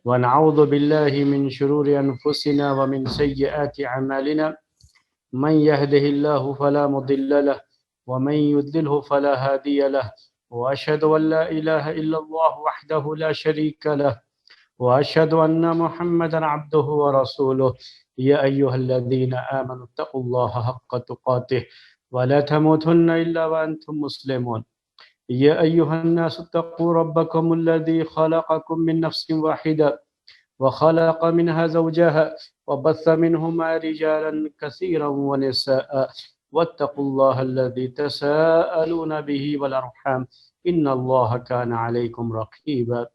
ونعوذ بالله من شرور أنفسنا ومن سيئات أعمالنا من يهده الله فلا مضل له ومن يضلله فلا هادي له وأشهد أن لا إله إلا الله وحده لا شريك له وأشهد أن محمدا عبده ورسوله يا أيها الذين آمنوا اتقوا الله حق تقاته ولا تموتن إلا وأنتم مسلمون يا أيها الناس اتقوا ربكم الذي خلقكم من نفس واحدة وخلق منها زوجها وبث منهما رجالا كثيرا ونساء واتقوا الله الذي تساءلون به والأرحام إن الله كان عليكم رقيبا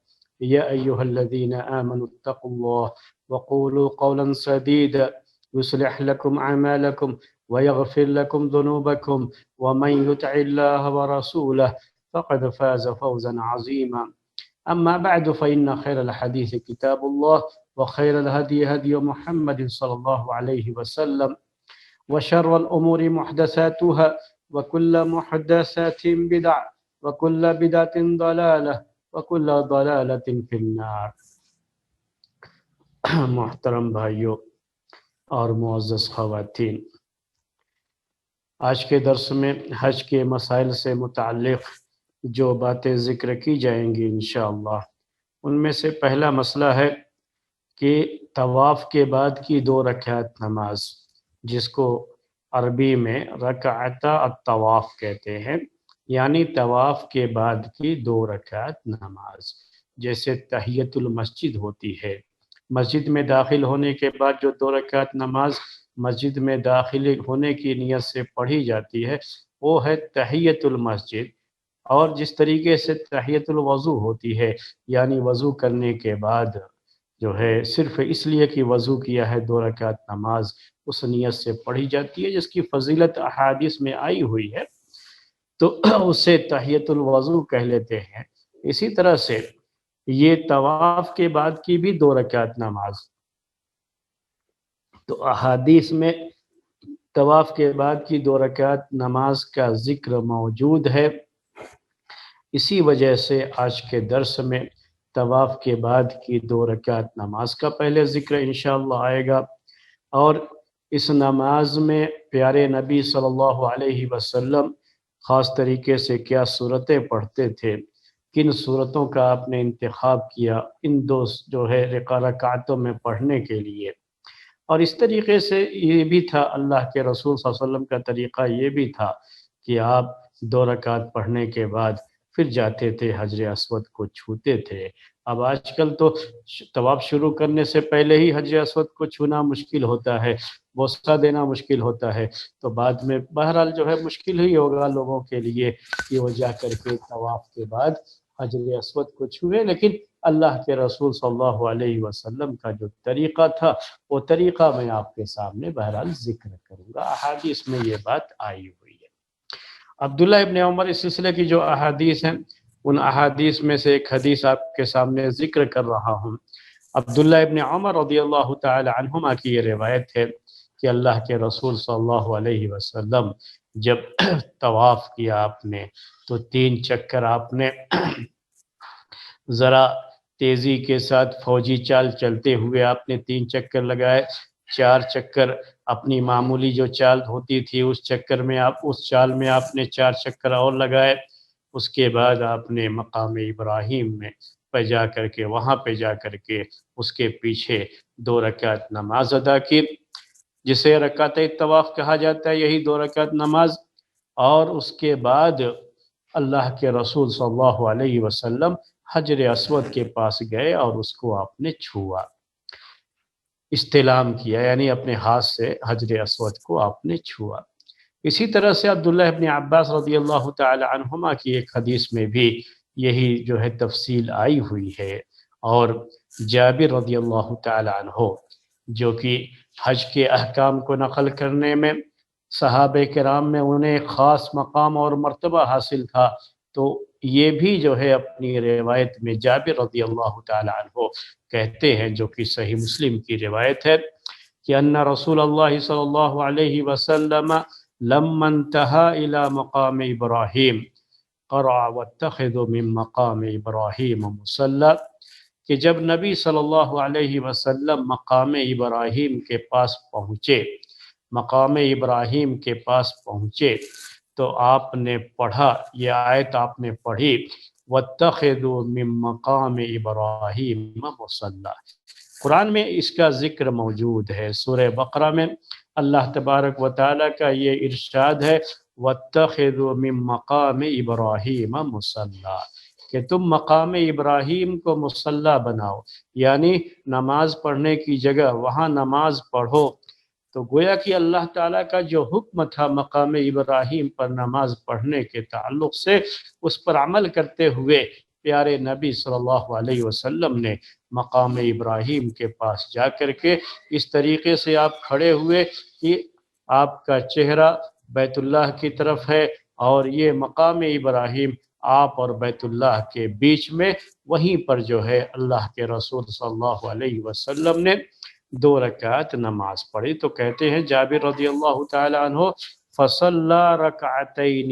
يا أيها الذين آمنوا اتقوا الله وقولوا قولا سديدا يصلح لكم أعمالكم ويغفر لكم ذنوبكم ومن يطع الله ورسوله فقد فاز فوزا عظيما أما بعد فإن خير الحديث كتاب الله وخير الهدي هدي محمد صلى الله عليه وسلم وشر الأمور محدثاتها وكل محدثات بدعة وكل بدعة ضلالة وكل ضلالة في النار. محترم بھائیوں اور معزز خواتین، آج کے درس میں حج کے مسائل سے متعلق جو باتیں ذکر کی جائیں گی انشاءاللہ، ان میں سے پہلا مسئلہ ہے کہ طواف کے بعد کی 2 رکعت نماز، جس کو عربی میں رکعت الطواف کہتے ہیں، یعنی طواف کے بعد کی 2 رکعت نماز، جیسے تحیۃ المسجد ہوتی ہے، مسجد میں داخل ہونے کے بعد جو 2 رکعت نماز مسجد میں داخل ہونے کی نیت سے پڑھی جاتی ہے وہ ہے تحیۃ المسجد. اور جس طریقے سے تحیۃ الوضو ہوتی ہے، یعنی وضو کرنے کے بعد جو ہے صرف اس لیے کہ وضو کیا ہے 2 رکعت نماز اس نیت سے پڑھی جاتی ہے، جس کی فضیلت احادیث میں آئی ہوئی ہے، تو اسے تحیۃ الوضو کہہ لیتے ہیں. اسی طرح سے یہ طواف کے بعد کی بھی 2 رکعت نماز، تو احادیث میں طواف کے بعد کی 2 رکعت نماز کا ذکر موجود ہے. اسی وجہ سے آج کے درس میں طواف کے بعد کی 2 رکعت نماز کا پہلے ذکر انشاءاللہ آئے گا، اور اس نماز میں پیارے نبی صلی اللہ علیہ وسلم خاص طریقے سے کیا صورتیں پڑھتے تھے، کن صورتوں کا آپ نے انتخاب کیا ان 2 جو ہے رکعتوں میں پڑھنے کے لیے. اور اس طریقے سے یہ بھی تھا اللہ کے رسول صلی اللہ علیہ وسلم کا طریقہ یہ بھی تھا کہ آپ 2 رکعت پڑھنے کے بعد پھر جاتے تھے حجر اسود کو چھوتے تھے. اب آج کل تو طواف شروع کرنے سے پہلے ہی حجر اسود کو چھونا مشکل ہوتا ہے، بوسہ دینا مشکل ہوتا ہے، تو بعد میں بہرحال جو ہے مشکل ہی ہوگا لوگوں کے لیے کہ وہ جا کر کے طواف کے بعد حجر اسود کو چھوئے. لیکن اللہ کے رسول صلی اللہ علیہ وسلم کا جو طریقہ تھا وہ طریقہ میں آپ کے سامنے بہرحال ذکر کروں گا. احادیث میں یہ بات آئی ہوئی ہے. عبداللہ ابن عمر اس سلسلے کی جو احادیث ہیں ان احادیث میں سے ایک حدیث آپ کے سامنے ذکر کر رہا ہوں. عبداللہ ابن عمر رضی اللہ تعالی عنہما کی یہ روایت ہے کہ اللہ کے رسول صلی اللہ علیہ وسلم جب طواف کیا آپ نے تو 3 چکر آپ نے ذرا تیزی کے ساتھ فوجی چال چلتے ہوئے آپ نے 3 چکر لگائے. 4 چکر اپنی معمولی جو چال ہوتی تھی اس چکر میں اس چال میں آپ نے 4 چکر اور لگائے. اس کے بعد آپ نے مقام ابراہیم میں وہاں پہ جا کر کے اس کے پیچھے 2 رکعت نماز ادا کی، جسے رکعت طواف کہا جاتا ہے، یہی 2 رکعت نماز. اور اس کے بعد اللہ کے رسول صلی اللہ علیہ وسلم حجر اسود کے پاس گئے اور اس کو آپ نے چھوا، استلام کیا، یعنی اپنے ہاتھ سے حجر اسود کو آپ نے چھوا. اسی طرح سے عبداللہ ابن عباس رضی اللہ تعالی عنہما کی ایک حدیث میں بھی یہی جو ہے تفصیل آئی ہوئی ہے. اور جابر رضی اللہ تعالی عنہ جو کہ حج کے احکام کو نقل کرنے میں صحابہ کرام میں انہیں خاص مقام اور مرتبہ حاصل تھا، تو یہ بھی جو ہے اپنی روایت میں جابر رضی اللہ تعالی عنہ کہتے ہیں، جو کہ صحیح مسلم کی روایت ہے، کہ ان رسول اللہ صلی اللہ علیہ وسلم لما انتہا الى مقام ابراہیم قرأ واتخذوا من مقام ابراہیم مصلی، کہ جب نبی صلی اللہ علیہ وسلم مقام ابراہیم کے پاس پہنچے، مقام ابراہیم کے پاس پہنچے تو آپ نے پڑھا، یہ آیت آپ نے پڑھی، واتخذوا من مقام ابراہیم مصلی۔ قرآن میں اس کا ذکر موجود ہے، سورہ بقرہ میں اللہ تبارک و تعالیٰ کا یہ ارشاد ہے واتخذوا من مقام ابراہیم مصلی، کہ تم مقام ابراہیم کو مصلی بناؤ، یعنی نماز پڑھنے کی جگہ، وہاں نماز پڑھو۔ تو گویا کہ اللہ تعالیٰ کا جو حکم تھا مقام ابراہیم پر نماز پڑھنے کے تعلق سے، اس پر عمل کرتے ہوئے پیارے نبی صلی اللہ علیہ وسلم نے مقام ابراہیم کے پاس جا کر کے اس طریقے سے آپ کھڑے ہوئے کہ آپ کا چہرہ بیت اللہ کی طرف ہے، اور یہ مقام ابراہیم آپ اور بیت اللہ کے بیچ میں، وہیں پر جو ہے اللہ کے رسول صلی اللہ علیہ وسلم نے 2 رکعت نماز پڑھی۔ تو کہتے ہیں جابر رضی اللہ تعالی عنہ فصلی رکعتین،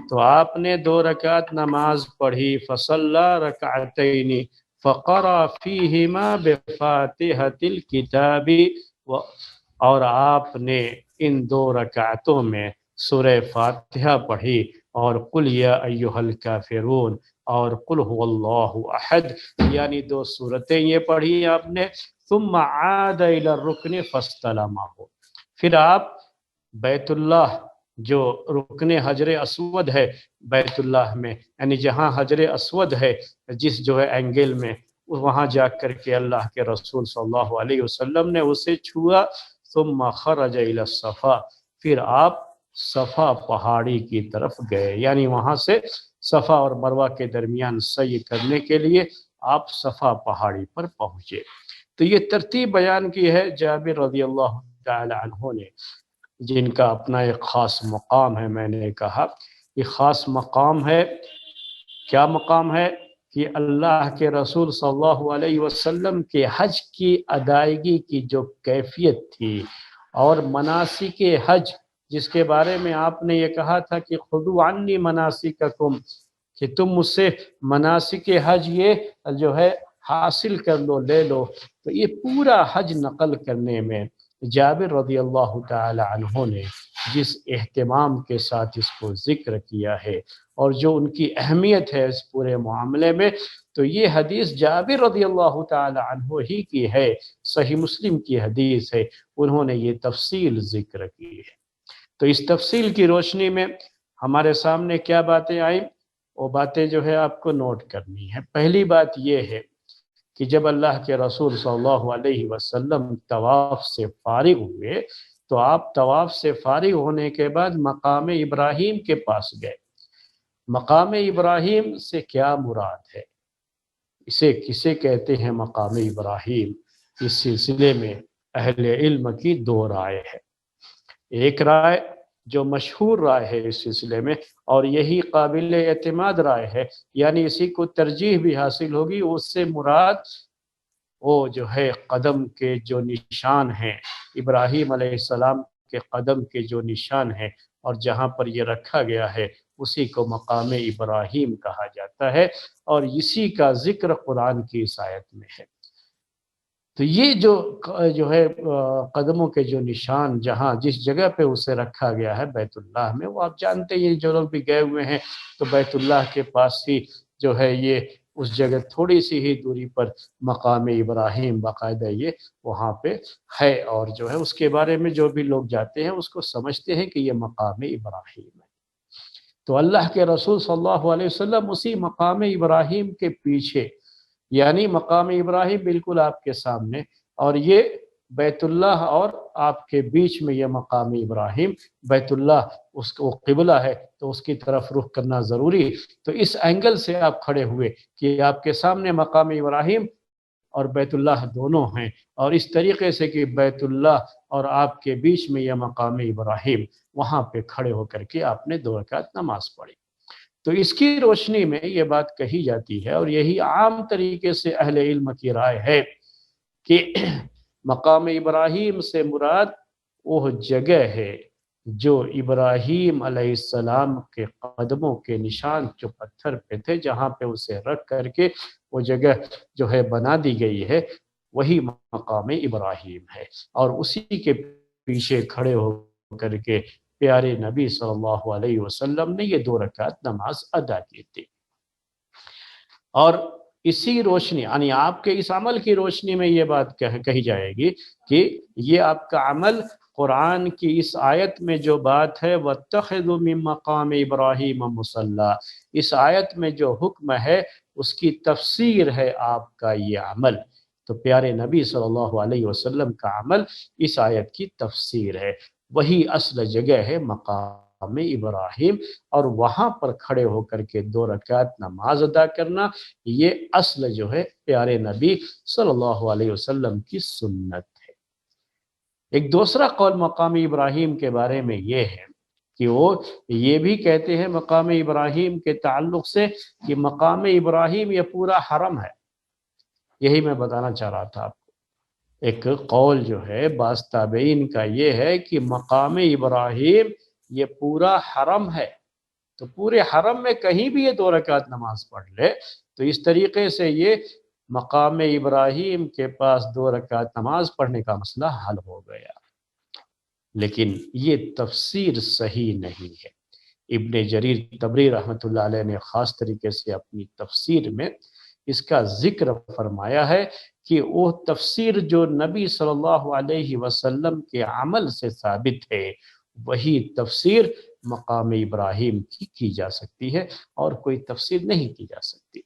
تو آپ نے 2 رکعت نماز پڑھی، فصلی رکعتین فقرأ فیہما بفاتحۃ الکتاب، اور آپ نے ان 2 رکعتوں میں سورہ فاتحہ پڑھی، اور قل یا ایھا الکافرون اور قل هو اللہ احد، یعنی 2 سورتیں یہ پڑھی آپ نے۔ ثم عاد الى الرکن فاستلمہ، پھر آپ بیت اللہ، جو رکن حجر اسود ہے بیت اللہ میں، یعنی جہاں حجر اسود ہے جس جو ہے اینگل میں، وہاں جا کر کے اللہ کے رسول صلی اللہ علیہ وسلم نے اسے چھوا۔ ثم خرج الى الصفا، پھر آپ صفا پہاڑی کی طرف گئے، یعنی وہاں سے صفا اور مروہ کے درمیان سعی کرنے کے لیے آپ صفا پہاڑی پر پہنچے۔ تو یہ ترتیب بیان کی ہے جابر رضی اللہ تعالی عنہ نے، جن کا اپنا ایک خاص مقام ہے۔ میں نے کہا یہ خاص مقام ہے، کیا مقام ہے؟ کہ اللہ کے رسول صلی اللہ علیہ وسلم کے حج کی ادائیگی کی جو کیفیت تھی، اور مناسک حج جس کے بارے میں آپ نے یہ کہا تھا کہ خذوا عنی مناسککم، کہ تم مجھ سے مناسک حج یہ جو ہے حاصل کر لو، لے لو۔ تو یہ پورا حج نقل کرنے میں جابر رضی اللہ تعالی عنہ نے جس اہتمام کے ساتھ اس کو ذکر کیا ہے، اور جو ان کی اہمیت ہے اس پورے معاملے میں، تو یہ حدیث جابر رضی اللہ تعالی عنہ ہی کی ہے، صحیح مسلم کی حدیث ہے، انہوں نے یہ تفصیل ذکر کی ہے۔ تو اس تفصیل کی روشنی میں ہمارے سامنے کیا باتیں آئیں، وہ باتیں جو ہے آپ کو نوٹ کرنی ہے۔ پہلی بات یہ ہے کہ جب اللہ کے رسول صلی اللہ علیہ وسلم طواف سے فارغ ہوئے، تو آپ طواف سے فارغ ہونے کے بعد مقام ابراہیم کے پاس گئے۔ مقام ابراہیم سے کیا مراد ہے، اسے کسے کہتے ہیں مقام ابراہیم؟ اس سلسلے میں اہل علم کی 2 رائے ہے۔ ایک رائے جو مشہور رائے ہے اس سلسلے میں، اور یہی قابل اعتماد رائے ہے، یعنی اسی کو ترجیح بھی حاصل ہوگی، اس سے مراد وہ جو ہے قدم کے جو نشان ہیں، ابراہیم علیہ السلام کے قدم کے جو نشان ہیں، اور جہاں پر یہ رکھا گیا ہے اسی کو مقام ابراہیم کہا جاتا ہے، اور اسی کا ذکر قرآن کی اس آیت میں ہے۔ تو یہ جو ہے قدموں کے جو نشان جہاں جس جگہ پہ اسے رکھا گیا ہے بیت اللہ میں، وہ آپ جانتے ہیں، جو لوگ بھی گئے ہوئے ہیں تو بیت اللہ کے پاس ہی جو ہے یہ اس جگہ تھوڑی سی ہی دوری پر مقام ابراہیم باقاعدہ یہ وہاں پہ ہے، اور جو ہے اس کے بارے میں جو بھی لوگ جاتے ہیں اس کو سمجھتے ہیں کہ یہ مقام ابراہیم ہے۔ تو اللہ کے رسول صلی اللہ علیہ وسلم اسی مقام ابراہیم کے پیچھے، یعنی مقام ابراہیم بالکل آپ کے سامنے، اور یہ بیت اللہ اور آپ کے بیچ میں یہ مقام ابراہیم، بیت اللہ اس کو قبلہ ہے تو اس کی طرف رخ کرنا ضروری، تو اس اینگل سے آپ کھڑے ہوئے کہ آپ کے سامنے مقام ابراہیم اور بیت اللہ دونوں ہیں، اور اس طریقے سے کہ بیت اللہ اور آپ کے بیچ میں یہ مقام ابراہیم، وہاں پہ کھڑے ہو کر کے آپ نے 2 رکعت نماز پڑھی۔ تو اس کی روشنی میں یہ بات کہی جاتی ہے، اور یہی عام طریقے سے اہل علم کی رائے ہے کہ مقام ابراہیم سے مراد وہ جگہ ہے جو ابراہیم علیہ السلام کے قدموں کے نشان جو پتھر پہ تھے، جہاں پہ اسے رکھ کر کے وہ جگہ جو ہے بنا دی گئی ہے، وہی مقام ابراہیم ہے، اور اسی کے پیچھے کھڑے ہو کر کے پیارے نبی صلی اللہ علیہ وسلم نے یہ 2 رکعت نماز ادا کی تھی۔ اور اسی روشنی، یعنی آپ کے اس عمل کی روشنی میں یہ بات کہی جائے گی کہ یہ آپ کا عمل قرآن کی اس آیت میں جو بات ہے وَاتَّخِذُوا مِن مَّقَامِ إِبْرَاهِيمَ مُصَلًّى، اس آیت میں جو حکم ہے اس کی تفسیر ہے آپ کا یہ عمل۔ تو پیارے نبی صلی اللہ علیہ وسلم کا عمل اس آیت کی تفسیر ہے، وہی اصل جگہ ہے مقام ابراہیم، اور وہاں پر کھڑے ہو کر کے 2 رکعت نماز ادا کرنا، یہ اصل جو ہے پیارے نبی صلی اللہ علیہ وسلم کی سنت ہے۔ ایک دوسرا قول مقام ابراہیم کے بارے میں یہ ہے کہ وہ یہ بھی کہتے ہیں مقام ابراہیم کے تعلق سے کہ مقام ابراہیم یہ پورا حرم ہے۔ یہی میں بتانا چاہ رہا تھا آپ کو، ایک قول جو ہے بعض تابعین کا یہ ہے کہ مقام ابراہیم یہ پورا حرم ہے، تو پورے حرم میں کہیں بھی یہ 2 رکعت نماز پڑھ لے تو اس طریقے سے یہ مقام ابراہیم کے پاس 2 رکعت نماز پڑھنے کا مسئلہ حل ہو گیا۔ لیکن یہ تفسیر صحیح نہیں ہے۔ ابن جریر طبری رحمۃ اللہ علیہ نے خاص طریقے سے اپنی تفسیر میں اس کا ذکر فرمایا ہے کہ وہ تفسیر جو نبی صلی اللہ علیہ وسلم کے عمل سے ثابت ہے، وہی تفسیر مقام ابراہیم کی جا سکتی ہے، اور کوئی تفسیر نہیں کی جا سکتی۔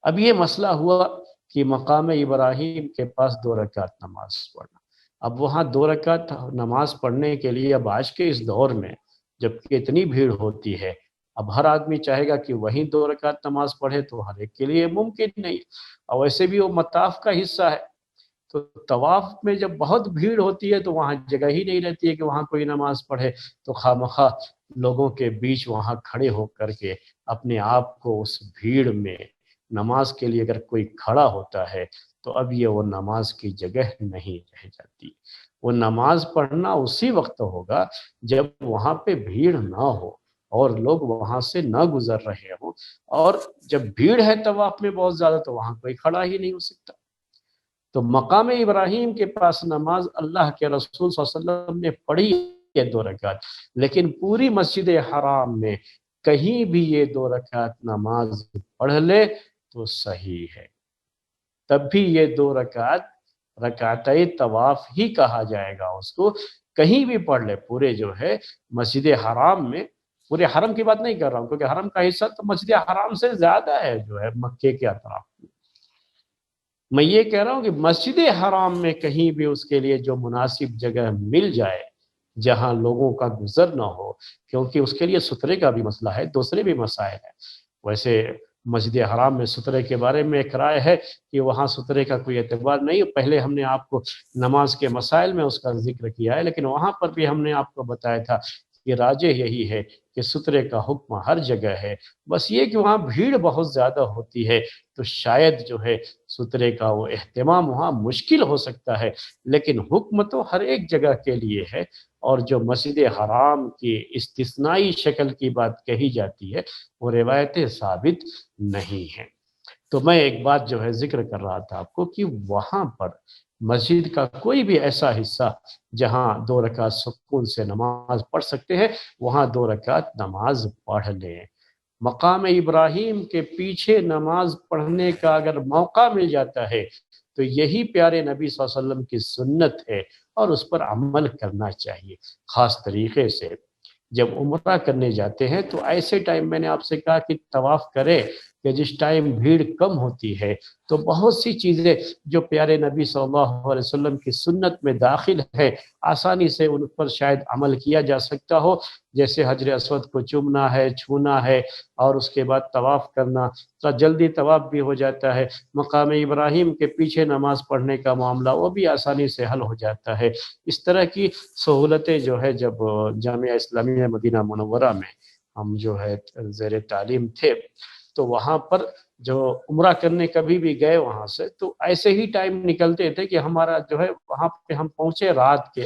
اب یہ مسئلہ ہوا کہ مقام ابراہیم کے پاس 2 رکعت نماز پڑھنا، اب وہاں 2 رکعت نماز پڑھنے کے لیے اب آج کے اس دور میں جبکہ اتنی بھیڑ ہوتی ہے، اب ہر آدمی چاہے گا کہ وہیں 2 رکعت نماز پڑھے، تو ہر ایک کے لیے ممکن نہیں، اور ویسے بھی وہ مطاف کا حصہ ہے، تو طواف میں جب بہت بھیڑ ہوتی ہے تو وہاں جگہ ہی نہیں رہتی ہے کہ وہاں کوئی نماز پڑھے، تو خواہ لوگوں کے بیچ وہاں کھڑے ہو کر کے اپنے آپ کو اس بھیڑ میں نماز کے لیے اگر کوئی کھڑا ہوتا ہے تو اب یہ وہ نماز کی جگہ نہیں رہ جاتی۔ وہ نماز پڑھنا اسی وقت ہوگا جب وہاں پہ بھیڑ نہ ہو اور لوگ وہاں سے نہ گزر رہے ہوں، اور جب بھیڑ ہے طواف میں بہت زیادہ تو وہاں کوئی کھڑا ہی نہیں ہو سکتا۔ تو مقام ابراہیم کے پاس نماز اللہ کے رسول صلی اللہ علیہ وسلم نے پڑھی ہے 2 رکعت، لیکن پوری مسجد حرام میں کہیں بھی یہ 2 رکعت نماز پڑھ لے تو صحیح ہے، تب بھی یہ 2 رکعتِ طواف ہی کہا جائے گا اس کو، کہیں بھی پڑھ لے، پورے جو ہے مسجد حرام میں، پورے حرم کی بات نہیں کر رہا ہوں کیونکہ حرم کا حصہ تو مسجد حرام سے زیادہ ہے جو ہے مکے کے اطراف میں، میں یہ کہہ رہا ہوں کہ مسجد حرام میں کہیں بھی اس کے لیے جو مناسب جگہ مل جائے جہاں لوگوں کا گزر نہ ہو، کیونکہ اس کے لیے سترے کا بھی مسئلہ ہے، دوسرے بھی مسائل ہیں۔ ویسے مسجد حرام میں سترے کے بارے میں ایک رائے ہے کہ وہاں سترے کا کوئی اعتبار نہیں، پہلے ہم نے آپ کو نماز کے مسائل میں اس کا ذکر کیا ہے، لیکن وہاں پر بھی ہم نے آپ کو بتایا تھا کہ راجح یہی ہے کہ سترے کا حکم ہر جگہ ہے، بس یہ کہ وہاں بھیڑ بہت زیادہ ہوتی ہے تو شاید جو ہے سترے کا وہ اہتمام وہاں مشکل ہو سکتا ہے، لیکن حکم تو ہر ایک جگہ کے لیے ہے، اور جو مسجد حرام کی استثنائی شکل کی بات کہی جاتی ہے وہ روایتیں ثابت نہیں ہیں۔ تو میں ایک بات جو ہے ذکر کر رہا تھا آپ کو کہ وہاں پر مسجد کا کوئی بھی ایسا حصہ جہاں 2 رکعت سکون سے نماز پڑھ سکتے ہیں، وہاں 2 رکعت نماز پڑھ لیں۔ مقام ابراہیم کے پیچھے نماز پڑھنے کا اگر موقع مل جاتا ہے تو یہی پیارے نبی صلی اللہ علیہ وسلم کی سنت ہے، اور اس پر عمل کرنا چاہیے۔ خاص طریقے سے جب عمرہ کرنے جاتے ہیں تو ایسے ٹائم میں نے آپ سے کہا کہ طواف کرے کہ جس ٹائم بھیڑ کم ہوتی ہے، تو بہت سی چیزیں جو پیارے نبی صلی اللہ علیہ وسلم کی سنت میں داخل ہے آسانی سے ان پر شاید عمل کیا جا سکتا ہو، جیسے حجر اسود کو چومنا ہے، چھونا ہے، اور اس کے بعد طواف کرنا، تو جلدی طواف بھی ہو جاتا ہے۔ مقام ابراہیم کے پیچھے نماز پڑھنے کا معاملہ وہ بھی آسانی سے حل ہو جاتا ہے۔ اس طرح کی سہولتیں جو ہے جب جامعہ اسلامیہ مدینہ منورہ میں ہم جو ہے زیر تعلیم تھے تو وہاں پر جو عمرہ کرنے کبھی بھی گئے وہاں سے تو ایسے ہی ٹائم نکلتے تھے کہ ہمارا جو ہے وہاں پہ ہم پہنچے رات کے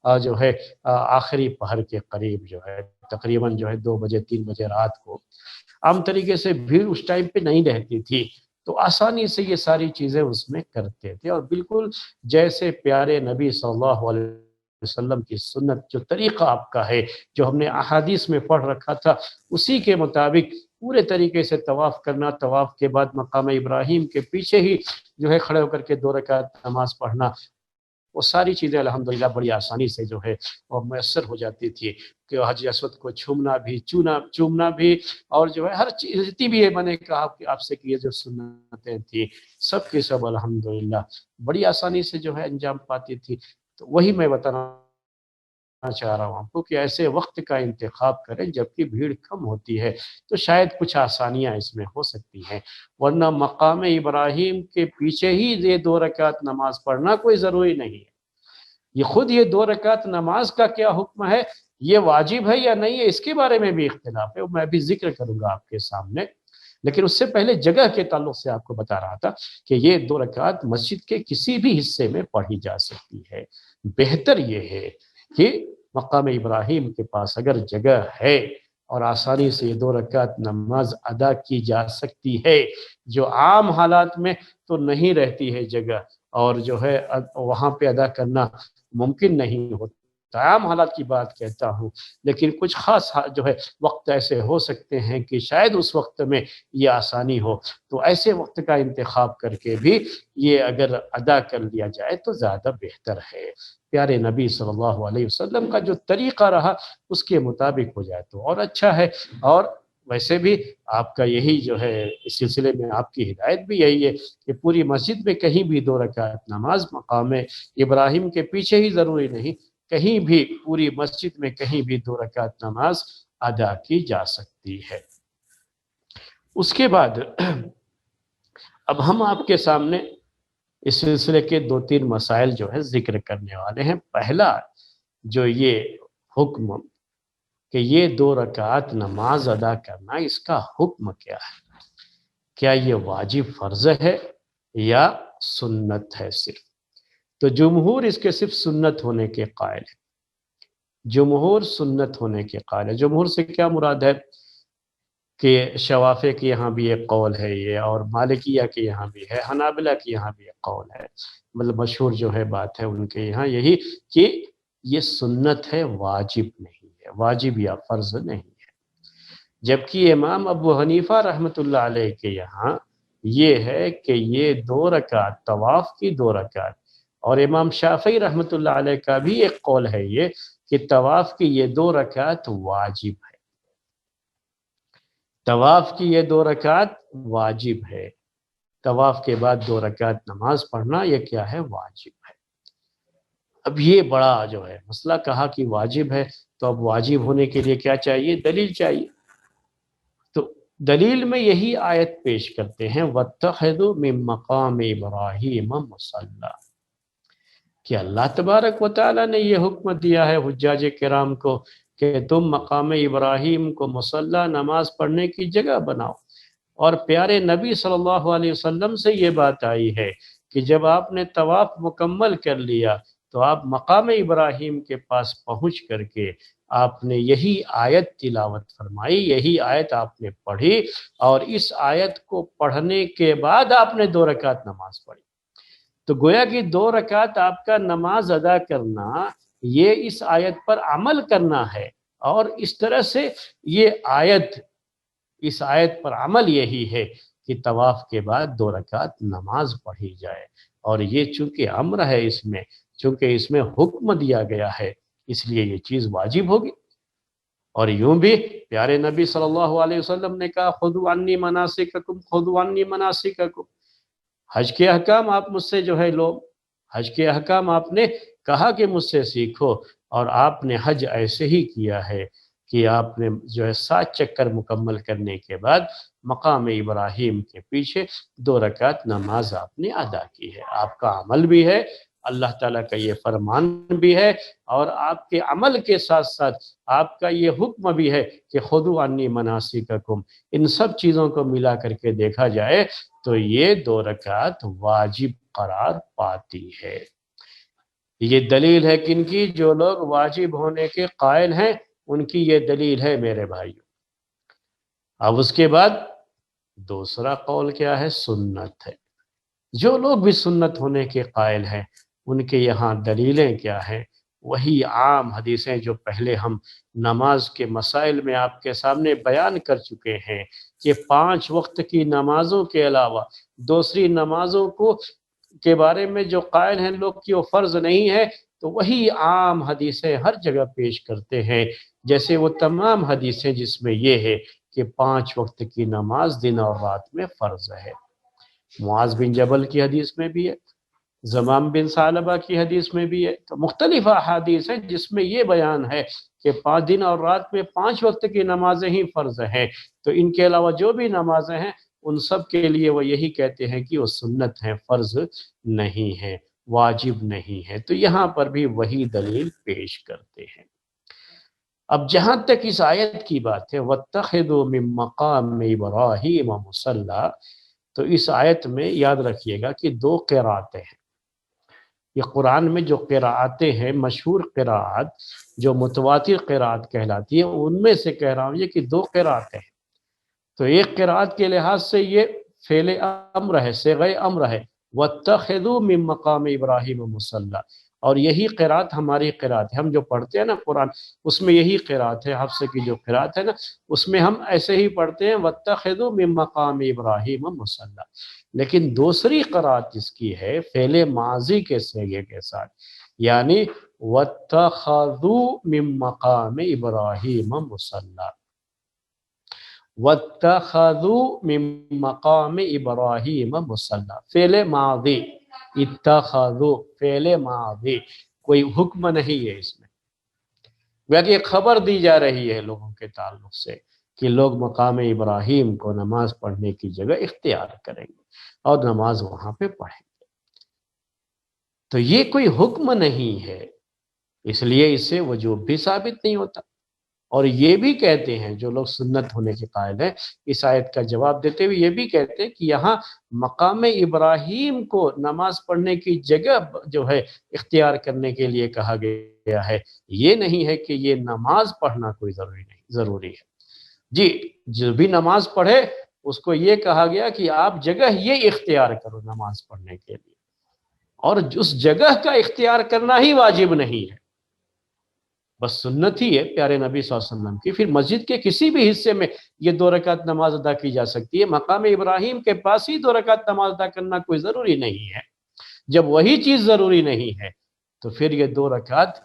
جو ہے آخری پہر کے قریب جو ہے تقریباً جو ہے 2 بجے 3 بجے رات کو عام طریقے سے بھیڑ اس ٹائم پہ نہیں رہتی تھی، تو آسانی سے یہ ساری چیزیں اس میں کرتے تھے، اور بالکل جیسے پیارے نبی صلی اللہ علیہ وسلم کی سنت جو طریقہ آپ کا ہے جو ہم نے احادیث میں پڑھ رکھا تھا اسی کے مطابق پورے طریقے سے طواف کرنا، طواف کے بعد مقام ابراہیم کے پیچھے ہی جو ہے کھڑے ہو کر کے 2 رکعت نماز پڑھنا، وہ ساری چیزیں الحمدللہ بڑی آسانی سے جو ہے وہ میسر ہو جاتی تھی کہ حجر اسود کو چومنا بھی، اور جو ہے ہر چیز جتنی بھی میں نے کہا کہ آپ سے کہ یہ جو سنتیں تھی سب کی سب الحمدللہ بڑی آسانی سے جو ہے انجام پاتی تھی۔ تو وہی میں بتانا چاہ رہا ہوں آپ کو کہ ایسے وقت کا انتخاب کریں جبکہ بھیڑ کم ہوتی ہے، تو شاید کچھ آسانیاں اس میں ہو سکتی ہیں، ورنہ مقام ابراہیم کے پیچھے ہی یہ 2 رکعت نماز پڑھنا کوئی ضروری نہیں ہے۔ یہ خود یہ 2 رکعت نماز کا کیا حکم ہے، یہ واجب ہے یا نہیں ہے، اس کے بارے میں بھی اختلاف ہے، میں بھی ذکر کروں گا آپ کے سامنے، لیکن اس سے پہلے جگہ کے تعلق سے آپ کو بتا رہا تھا کہ یہ 2 رکعت مسجد کے کسی بھی حصے میں پڑھی جا سکتی ہے۔ بہتر یہ ہے کہ مقام ابراہیم کے پاس اگر جگہ ہے اور آسانی سے یہ 2 رکعت نماز ادا کی جا سکتی ہے، جو عام حالات میں تو نہیں رہتی ہے جگہ، اور جو ہے وہاں پہ ادا کرنا ممکن نہیں ہوتا، عام حالات کی بات کہتا ہوں، لیکن کچھ خاص جو ہے وقت ایسے ہو سکتے ہیں کہ شاید اس وقت میں یہ آسانی ہو، تو ایسے وقت کا انتخاب کر کے بھی یہ اگر ادا کر لیا جائے تو زیادہ بہتر ہے۔ پیارے نبی صلی اللہ علیہ وسلم کا جو طریقہ رہا اس کے مطابق ہو جائے تو اور اچھا ہے، اور ویسے بھی آپ کا یہی جو ہے اس سلسلے میں آپ کی ہدایت بھی یہی ہے کہ پوری مسجد میں کہیں بھی 2 رکعت نماز مقام ابراہیم کے پیچھے ہی ضروری نہیں، کہیں بھی پوری مسجد میں کہیں بھی 2 رکعت نماز ادا کی جا سکتی ہے۔ اس کے بعد اب ہم آپ کے سامنے اس سلسلے کے 2-3 مسائل جو ہے ذکر کرنے والے ہیں۔ پہلا جو یہ حکم کہ یہ 2 رکعت نماز ادا کرنا، اس کا حکم کیا ہے؟ کیا یہ واجب فرض ہے یا سنت ہے صرف؟ تو جمہور اس کے صرف سنت ہونے کے قائل ہے، جمہور سنت ہونے کے قائل ہے۔ جمہور سے کیا مراد ہے کہ شوافع کے یہاں بھی ایک قول ہے یہ، اور مالکیہ کے یہاں بھی ہے، حنابلہ کے یہاں بھی ایک قول ہے، مطلب مشہور جو ہے بات ہے ان کے یہاں یہی کہ یہ سنت ہے، واجب نہیں ہے، واجب یا فرض نہیں ہے۔ جبکہ امام ابو حنیفہ رحمۃ اللہ علیہ کے یہاں یہ ہے کہ یہ 2 رکعت طواف کی 2 رکعت، اور امام شافعی رحمۃ اللہ علیہ کا بھی ایک قول ہے یہ کہ طواف کی یہ 2 رکعت واجب ہے، طواف کی یہ 2 رکعت واجب ہے، طواف کے بعد 2 رکعت نماز پڑھنا یہ کیا ہے، واجب ہے۔ اب یہ بڑا جو ہے مسئلہ کہا کہ واجب ہے، تو اب واجب ہونے کے لیے کیا چاہیے، دلیل چاہیے، تو دلیل میں یہی آیت پیش کرتے ہیں وَاتَّخِذُوا مِن مَّقَامِ إِبْرَاهِيمَ مُصَلًّى، کہ اللہ تبارک و تعالیٰ نے یہ حکم دیا ہے حجاج کرام کو کہ تم مقام ابراہیم کو مصلی نماز پڑھنے کی جگہ بناؤ، اور پیارے نبی صلی اللہ علیہ وسلم سے یہ بات آئی ہے کہ جب آپ نے طواف مکمل کر لیا تو آپ مقام ابراہیم کے پاس پہنچ کر کے آپ نے یہی آیت تلاوت فرمائی، یہی آیت آپ نے پڑھی، اور اس آیت کو پڑھنے کے بعد آپ نے 2 رکعت نماز پڑھی، تو گویا کہ 2 رکعت آپ کا نماز ادا کرنا یہ اس آیت پر عمل کرنا ہے، اور اس طرح سے یہ آیت، اس آیت پر عمل یہی ہے کہ طواف کے بعد 2 رکعت نماز پڑھی جائے، اور یہ چونکہ امر ہے اس میں، چونکہ اس میں حکم دیا گیا ہے، اس لیے یہ چیز واجب ہوگی۔ اور یوں بھی پیارے نبی صلی اللہ علیہ وسلم نے کہا خذوا عنی مناسککم، خذوا عنی مناسککم، حج کے احکام آپ مجھ سے جو ہے لو، حج کے احکام آپ نے کہا کہ مجھ سے سیکھو، اور آپ نے حج ایسے ہی کیا ہے کہ آپ نے جو ہے 7 چکر مکمل کرنے کے بعد مقام ابراہیم کے پیچھے 2 رکعت نماز آپ نے ادا کی ہے، آپ کا عمل بھی ہے، اللہ تعالیٰ کا یہ فرمان بھی ہے، اور آپ کے عمل کے ساتھ ساتھ آپ کا یہ حکم بھی ہے کہ خذوا عنی مناسککم، ان سب چیزوں کو ملا کر کے دیکھا جائے تو یہ 2 رکعت واجب قرار پاتی ہے۔ یہ دلیل ہے کن کی؟ جو لوگ واجب ہونے کے قائل ہیں ان کی یہ دلیل ہے میرے بھائیوں۔ اب اس کے بعد دوسرا قول کیا ہے؟ سنت ہے۔ جو لوگ بھی سنت ہونے کے قائل ہیں ان کے یہاں دلیلیں کیا ہیں؟ وہی عام حدیثیں جو پہلے ہم نماز کے مسائل میں آپ کے سامنے بیان کر چکے ہیں کہ 5 وقت کی نمازوں کے علاوہ دوسری نمازوں کے بارے میں جو قائل ہیں لوگ کہ وہ فرض نہیں ہے، تو وہی عام حدیثیں ہر جگہ پیش کرتے ہیں، جیسے وہ تمام حدیثیں جس میں یہ ہے کہ 5 وقت کی نماز دن اور رات میں فرض ہے۔ معاذ بن جبل کی حدیث میں بھی ہے، زمام بن ثعلبہ کی حدیث میں بھی ہے، تو مختلف احادیث ہیں جس میں یہ بیان ہے کہ 5 دن اور رات میں 5 وقت کی نمازیں ہی فرض ہیں، تو ان کے علاوہ جو بھی نمازیں ہیں ان سب کے لیے وہ یہی کہتے ہیں کہ وہ سنت ہیں، فرض نہیں ہے، واجب نہیں ہے۔ تو یہاں پر بھی وہی دلیل پیش کرتے ہیں۔ اب جہاں تک اس آیت کی بات ہے وَاتَّخِذُوا مِن مَّقَامِ إِبْرَاهِيمَ مُصَلًّى، تو اس آیت میں یاد رکھیے گا کہ 2 قرأتیں ہیں۔ یہ قرآن میں جو قرأتیں ہیں، مشہور قرأت جو متواتر قرأت کہلاتی ہے، ان میں سے کہہ رہا ہوں یہ کہ 2 قرأتیں ہیں۔ تو ایک قرأت کے لحاظ سے یہ فعل امر ہے، صیغہ امر ہے، وَاتَّخِذُوا مِن مَّقَامِ إِبْرَاهِيمَ مُصَلًّى، اور یہی قرأت ہماری قرأت ہے۔ ہم جو پڑھتے ہیں نا قرآن، اس میں یہی قرأت ہے، حفص کی جو قرأت ہے نا، اس میں ہم ایسے ہی پڑھتے ہیں وَاتَّخِذُوا مِن مَّقَامِ إِبْرَاهِيمَ مُصَلًّى۔ لیکن دوسری قرأت جس کی ہے فعل ماضی کے صیغے کے ساتھ، یعنی وَاتَّخَذُوا مِن مَّقَامِ إِبْرَاهِيمَ مُصَلًّى، وَاتَّخَذُوا مِن مَّقَامِ إِبْرَاهِيمَ مُصَلًّى، فعل ماضی، اتخذوا فعل ماضی، کوئی حکم نہیں ہے اس میں، گویا کہ ایک خبر دی جا رہی ہے لوگوں کے تعلق سے کہ لوگ مقام ابراہیم کو نماز پڑھنے کی جگہ اختیار کریں گے اور نماز وہاں پہ پڑھیں گے۔ تو یہ کوئی حکم نہیں ہے، اس لیے اس سے وجوب بھی ثابت نہیں ہوتا۔ اور یہ بھی کہتے ہیں جو لوگ سنت ہونے کے قائل ہیں، اس آیت کا جواب دیتے ہوئے یہ بھی کہتے ہیں کہ یہاں مقام ابراہیم کو نماز پڑھنے کی جگہ جو ہے اختیار کرنے کے لیے کہا گیا ہے، یہ نہیں ہے کہ یہ نماز پڑھنا کوئی ضروری ہے۔ جی، جو بھی نماز پڑھے اس کو یہ کہا گیا کہ آپ جگہ یہ اختیار کرو نماز پڑھنے کے لیے، اور اس جگہ کا اختیار کرنا ہی واجب نہیں ہے، بس سنت ہی ہے پیارے نبی صلی اللہ علیہ وسلم کی۔ پھر مسجد کے کسی بھی حصے میں یہ 2 رکعت نماز ادا کی جا سکتی ہے، مقام ابراہیم کے پاس ہی 2 رکعت نماز ادا کرنا کوئی ضروری نہیں ہے۔ جب وہی چیز ضروری نہیں ہے تو پھر یہ 2 رکعت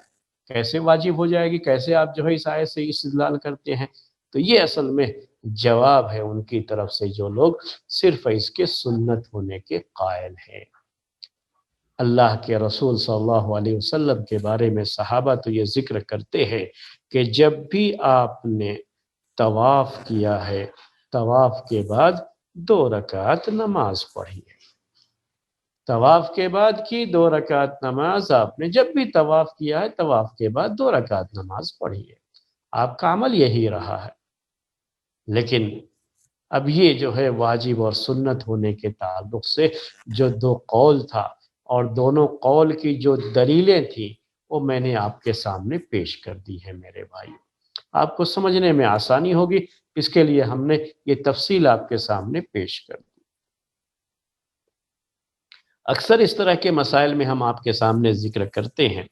کیسے واجب ہو جائے گی؟ کیسے آپ جو ہے اس آیت سے استدلال کرتے ہیں؟ تو یہ اصل میں جواب ہے ان کی طرف سے جو لوگ صرف اس کے سنت ہونے کے قائل ہیں۔ اللہ کے رسول صلی اللہ علیہ وسلم کے بارے میں صحابہ تو یہ ذکر کرتے ہیں کہ جب بھی آپ نے طواف کیا ہے، طواف کے بعد 2 رکعت نماز پڑھی ہے۔ طواف کے بعد کی 2 رکعت نماز آپ نے جب بھی طواف کیا ہے، طواف کے بعد 2 رکعت نماز پڑھی ہے، آپ کا عمل یہی رہا ہے۔ لیکن اب یہ جو ہے واجب اور سنت ہونے کے تعلق سے جو 2 قول تھا اور دونوں قول کی جو دلیلیں تھیں وہ میں نے آپ کے سامنے پیش کر دی ہے میرے بھائی، آپ کو سمجھنے میں آسانی ہوگی، اس کے لیے ہم نے یہ تفصیل آپ کے سامنے پیش کر دی۔ اکثر اس طرح کے مسائل میں ہم آپ کے سامنے ذکر کرتے ہیں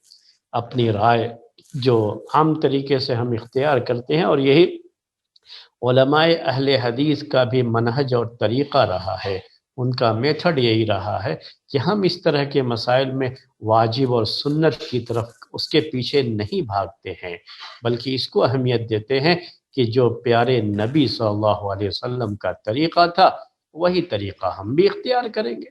اپنی رائے جو عام طریقے سے ہم اختیار کرتے ہیں، اور یہی علماء اہل حدیث کا بھی منہج اور طریقہ رہا ہے، ان کا میتھڈ یہی رہا ہے کہ ہم اس طرح کے مسائل میں واجب اور سنت کی طرف اس کے پیچھے نہیں بھاگتے ہیں، بلکہ اس کو اہمیت دیتے ہیں کہ جو پیارے نبی صلی اللہ علیہ وسلم کا طریقہ تھا وہی طریقہ ہم بھی اختیار کریں گے۔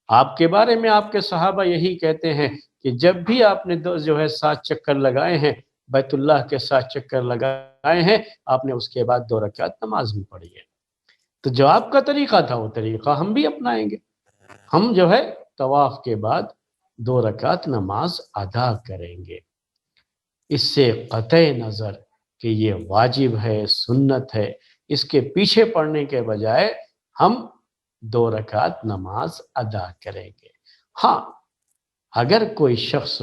آپ کے بارے میں آپ کے صحابہ یہی کہتے ہیں کہ جب بھی آپ نے جو ہے 7 چکر لگائے ہیں، بیت اللہ کے 7 چکر لگائے ہیں، آپ نے اس کے بعد 2 رکعت نماز بھی پڑھی ہے۔ تو جو آپ کا طریقہ تھا وہ طریقہ ہم بھی اپنائیں گے، ہم جو ہے طواف کے بعد 2 رکعت نماز ادا کریں گے۔ اس سے قطع نظر کہ یہ واجب ہے، سنت ہے، اس کے پیچھے پڑنے کے بجائے ہم 2 رکعت نماز ادا کریں گے۔ ہاں، اگر کوئی شخص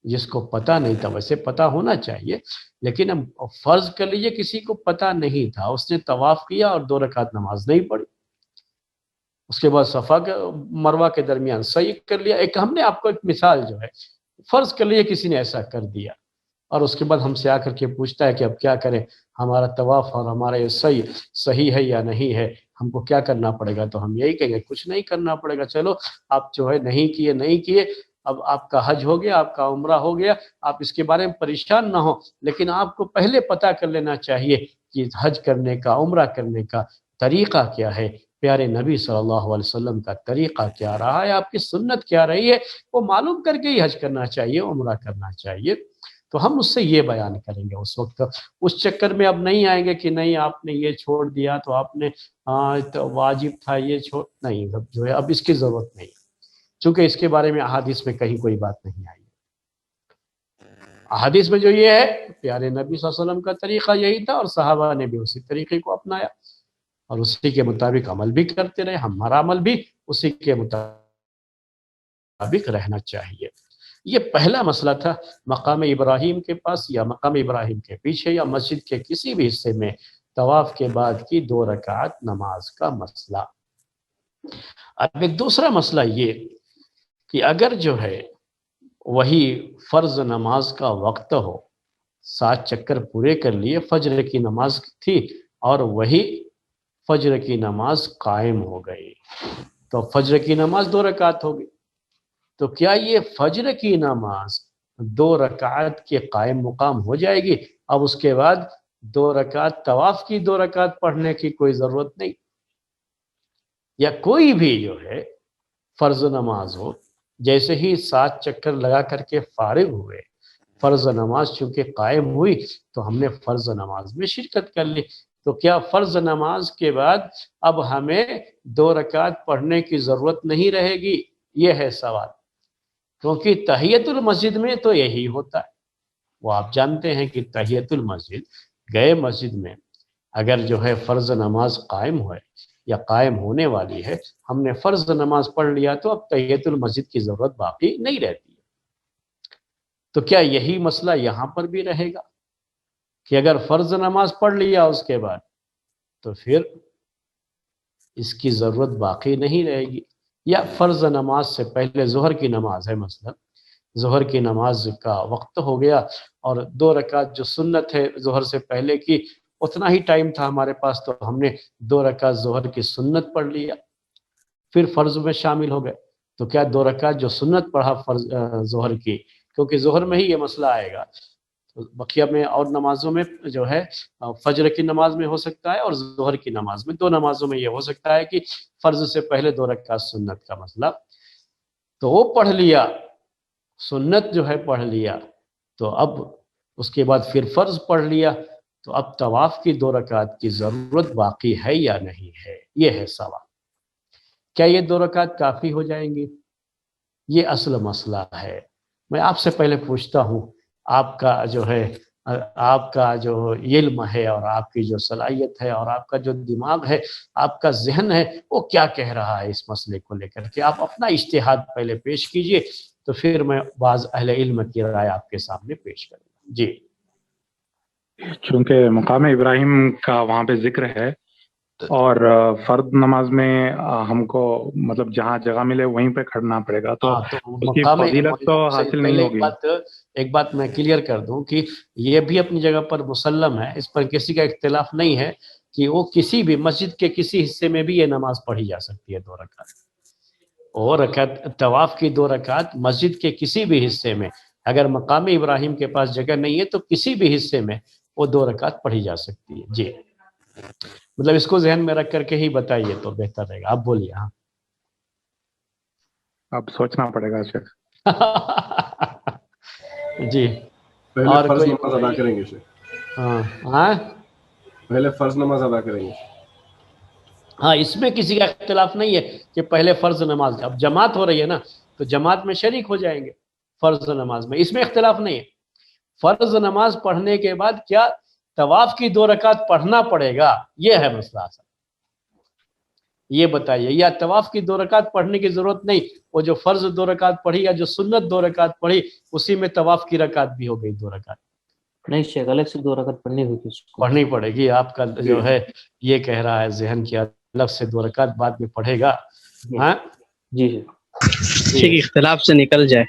جس کو پتہ نہیں تھا، ویسے پتہ ہونا چاہیے، لیکن اب فرض کر لیجئے کسی کو پتہ نہیں تھا، اس نے طواف کیا اور 2 رکعت نماز نہیں پڑھی، اس کے بعد صفا کے مروہ کے درمیان سعی کر لیا. ایک ہم نے آپ کو ایک مثال جو ہے، فرض کر لیجئے کسی نے ایسا کر دیا اور اس کے بعد ہم سے آ کر کے پوچھتا ہے کہ اب کیا کریں، ہمارا طواف اور ہمارا یہ سعی صحیح ہے یا نہیں ہے، ہم کو کیا کرنا پڑے گا؟ تو ہم یہی کہیں گے کچھ نہیں کرنا پڑے گا، چلو آپ جو ہے نہیں کیے، اب آپ کا حج ہو گیا، آپ کا عمرہ ہو گیا، آپ اس کے بارے میں پریشان نہ ہو، لیکن آپ کو پہلے پتہ کر لینا چاہیے کہ حج کرنے کا، عمرہ کرنے کا طریقہ کیا ہے، پیارے نبی صلی اللہ علیہ وسلم کا طریقہ کیا رہا ہے، آپ کی سنت کیا رہی ہے، وہ معلوم کر کے ہی حج کرنا چاہیے، عمرہ کرنا چاہیے. تو ہم اس سے یہ بیان کریں گے اس وقت. اس چکر میں اب نہیں آئیں گے کہ نہیں آپ نے یہ چھوڑ دیا تو آپ نے تو واجب تھا یہ چھوڑ، نہیں، اب جو ہے اب اس کی ضرورت نہیں، چونکہ اس کے بارے میں احادیث میں کہیں کوئی بات نہیں آئی. احادیث میں جو یہ ہے، پیارے نبی صلی اللہ علیہ وسلم کا طریقہ یہی تھا اور صحابہ نے بھی اسی طریقے کو اپنایا اور اسی کے مطابق عمل بھی کرتے رہے. ہمارا عمل بھی اسی کے مطابق رہنا چاہیے. یہ پہلا مسئلہ تھا مقام ابراہیم کے پاس یا مقام ابراہیم کے پیچھے یا مسجد کے کسی بھی حصے میں طواف کے بعد کی 2 رکعت نماز کا مسئلہ. اب ایک دوسرا مسئلہ یہ کہ اگر جو ہے وہی فرض نماز کا وقت ہو، 7 چکر پورے کر لیے، فجر کی نماز تھی اور وہی فجر کی نماز قائم ہو گئی، تو فجر کی نماز 2 رکعت ہوگی. تو کیا یہ فجر کی نماز 2 رکعت کے قائم مقام ہو جائے گی؟ اب اس کے بعد 2 رکعت طواف کی 2 رکعت پڑھنے کی کوئی ضرورت نہیں. یا کوئی بھی جو ہے فرض نماز ہو، جیسے ہی 7 چکر لگا کر کے فارغ ہوئے، فرض نماز چونکہ قائم ہوئی تو ہم نے فرض نماز میں شرکت کر لی. تو کیا فرض نماز کے بعد اب ہمیں 2 رکعت پڑھنے کی ضرورت نہیں رہے گی؟ یہ ہے سوال. کیونکہ تحیت المسجد میں تو یہی ہوتا ہے. وہ آپ جانتے ہیں کہ تحیت المسجد، گئے مسجد میں اگر جو ہے فرض نماز قائم ہوئے یا قائم ہونے والی ہے، ہم نے فرض نماز پڑھ لیا تو اب تحیت المسجد کی ضرورت باقی نہیں رہتی ہے. تو کیا یہی مسئلہ یہاں پر بھی رہے گا کہ اگر فرض نماز پڑھ لیا اس کے بعد تو پھر اس کی ضرورت باقی نہیں رہے گی؟ یا فرض نماز سے پہلے ظہر کی نماز ہے، مثلا ظہر کی نماز کا وقت ہو گیا اور 2 رکعت جو سنت ہے ظہر سے پہلے کی، اتنا ہی ٹائم تھا ہمارے پاس تو ہم نے 2 رکعت ظہر کی سنت پڑھ لیا، پھر فرض میں شامل ہو گئے. تو کیا 2 رکعت جو سنت پڑھا فرض ظہر کی، کیونکہ ظہر میں ہی یہ مسئلہ آئے گا، بقیہ میں اور نمازوں میں جو ہے فجر کی نماز میں ہو سکتا ہے اور ظہر کی نماز میں، 2 نمازوں میں یہ ہو سکتا ہے کہ فرض سے پہلے 2 رکعت سنت کا مسئلہ تو وہ پڑھ لیا، سنت جو ہے پڑھ لیا، تو اب اس کے بعد پھر فرض پڑھ لیا، تو اب طواف کی 2 رکعت کی ضرورت باقی ہے یا نہیں ہے؟ یہ ہے سوال. کیا یہ 2 رکعت کافی ہو جائیں گی؟ یہ اصل مسئلہ ہے. میں آپ سے پہلے پوچھتا ہوں، آپ کا جو ہے آپ کا جو علم ہے اور آپ کی جو صلاحیت ہے اور آپ کا جو دماغ ہے، آپ کا ذہن ہے، وہ کیا کہہ رہا ہے اس مسئلے کو لے کر کے؟ آپ اپنا اجتہاد پہلے پیش کیجئے، تو پھر میں بعض اہل علم کی رائے آپ کے سامنے پیش کروں گا. جی. چونکہ مقام ابراہیم کا وہاں پہ ذکر ہے اور فرض نماز میں ہم کو مطلب جہاں جگہ ملے وہیں پہ کھڑنا پڑے گا، تو اس کی فضیلت تو حاصل نہیں ہوگی. ایک بات میں کلیئر کر دوں کہ یہ بھی اپنی جگہ پر مسلم ہے، اس پر کسی کا اختلاف نہیں ہے کہ وہ کسی بھی مسجد کے کسی حصے میں بھی یہ نماز پڑھی جا سکتی ہے 2 رکعت. اور طواف کی 2 رکعت مسجد کے کسی بھی حصے میں، اگر مقام ابراہیم کے پاس جگہ نہیں ہے تو کسی بھی حصے میں وہ 2 رکعت پڑھی جا سکتی ہے. جی، مطلب اس کو ذہن میں رکھ کر کے ہی بتائیے تو بہتر رہے گا. آپ بولیے. ہاں، اب سوچنا پڑے گا شیخ. جی. پہلے فرض نماز ادا کریں گے شیخ. ہاں، پہلے فرض نماز ادا کریں گے. ہاں، اس میں کسی کا اختلاف نہیں ہے کہ پہلے فرض نماز، اب جماعت ہو رہی ہے نا تو جماعت میں شریک ہو جائیں گے فرض نماز میں، اس میں اختلاف نہیں ہے. فرض نماز پڑھنے کے بعد کیا طواف کی 2 رکعت پڑھنا پڑے گا؟ یہ ہے مسئلہ. یہ بتائیے، یا طواف کی 2 رکعت پڑھنے کی ضرورت نہیں، وہ جو فرض 2 رکعت پڑھی یا جو سنت 2 رکعت پڑھی اسی میں طواف کی رکعت بھی ہو گئی 2 رکعت؟ نہیں شیخ، الگ سے 2 رکعت پڑھنی ہوگی، پڑھنی پڑے گی. آپ کا جو ہے یہ کہہ رہا ہے ذہن کی الگ سے 2 رکعت بعد میں پڑھے گا. ہاں جی ٹھیک، اختلاف سے نکل جائے،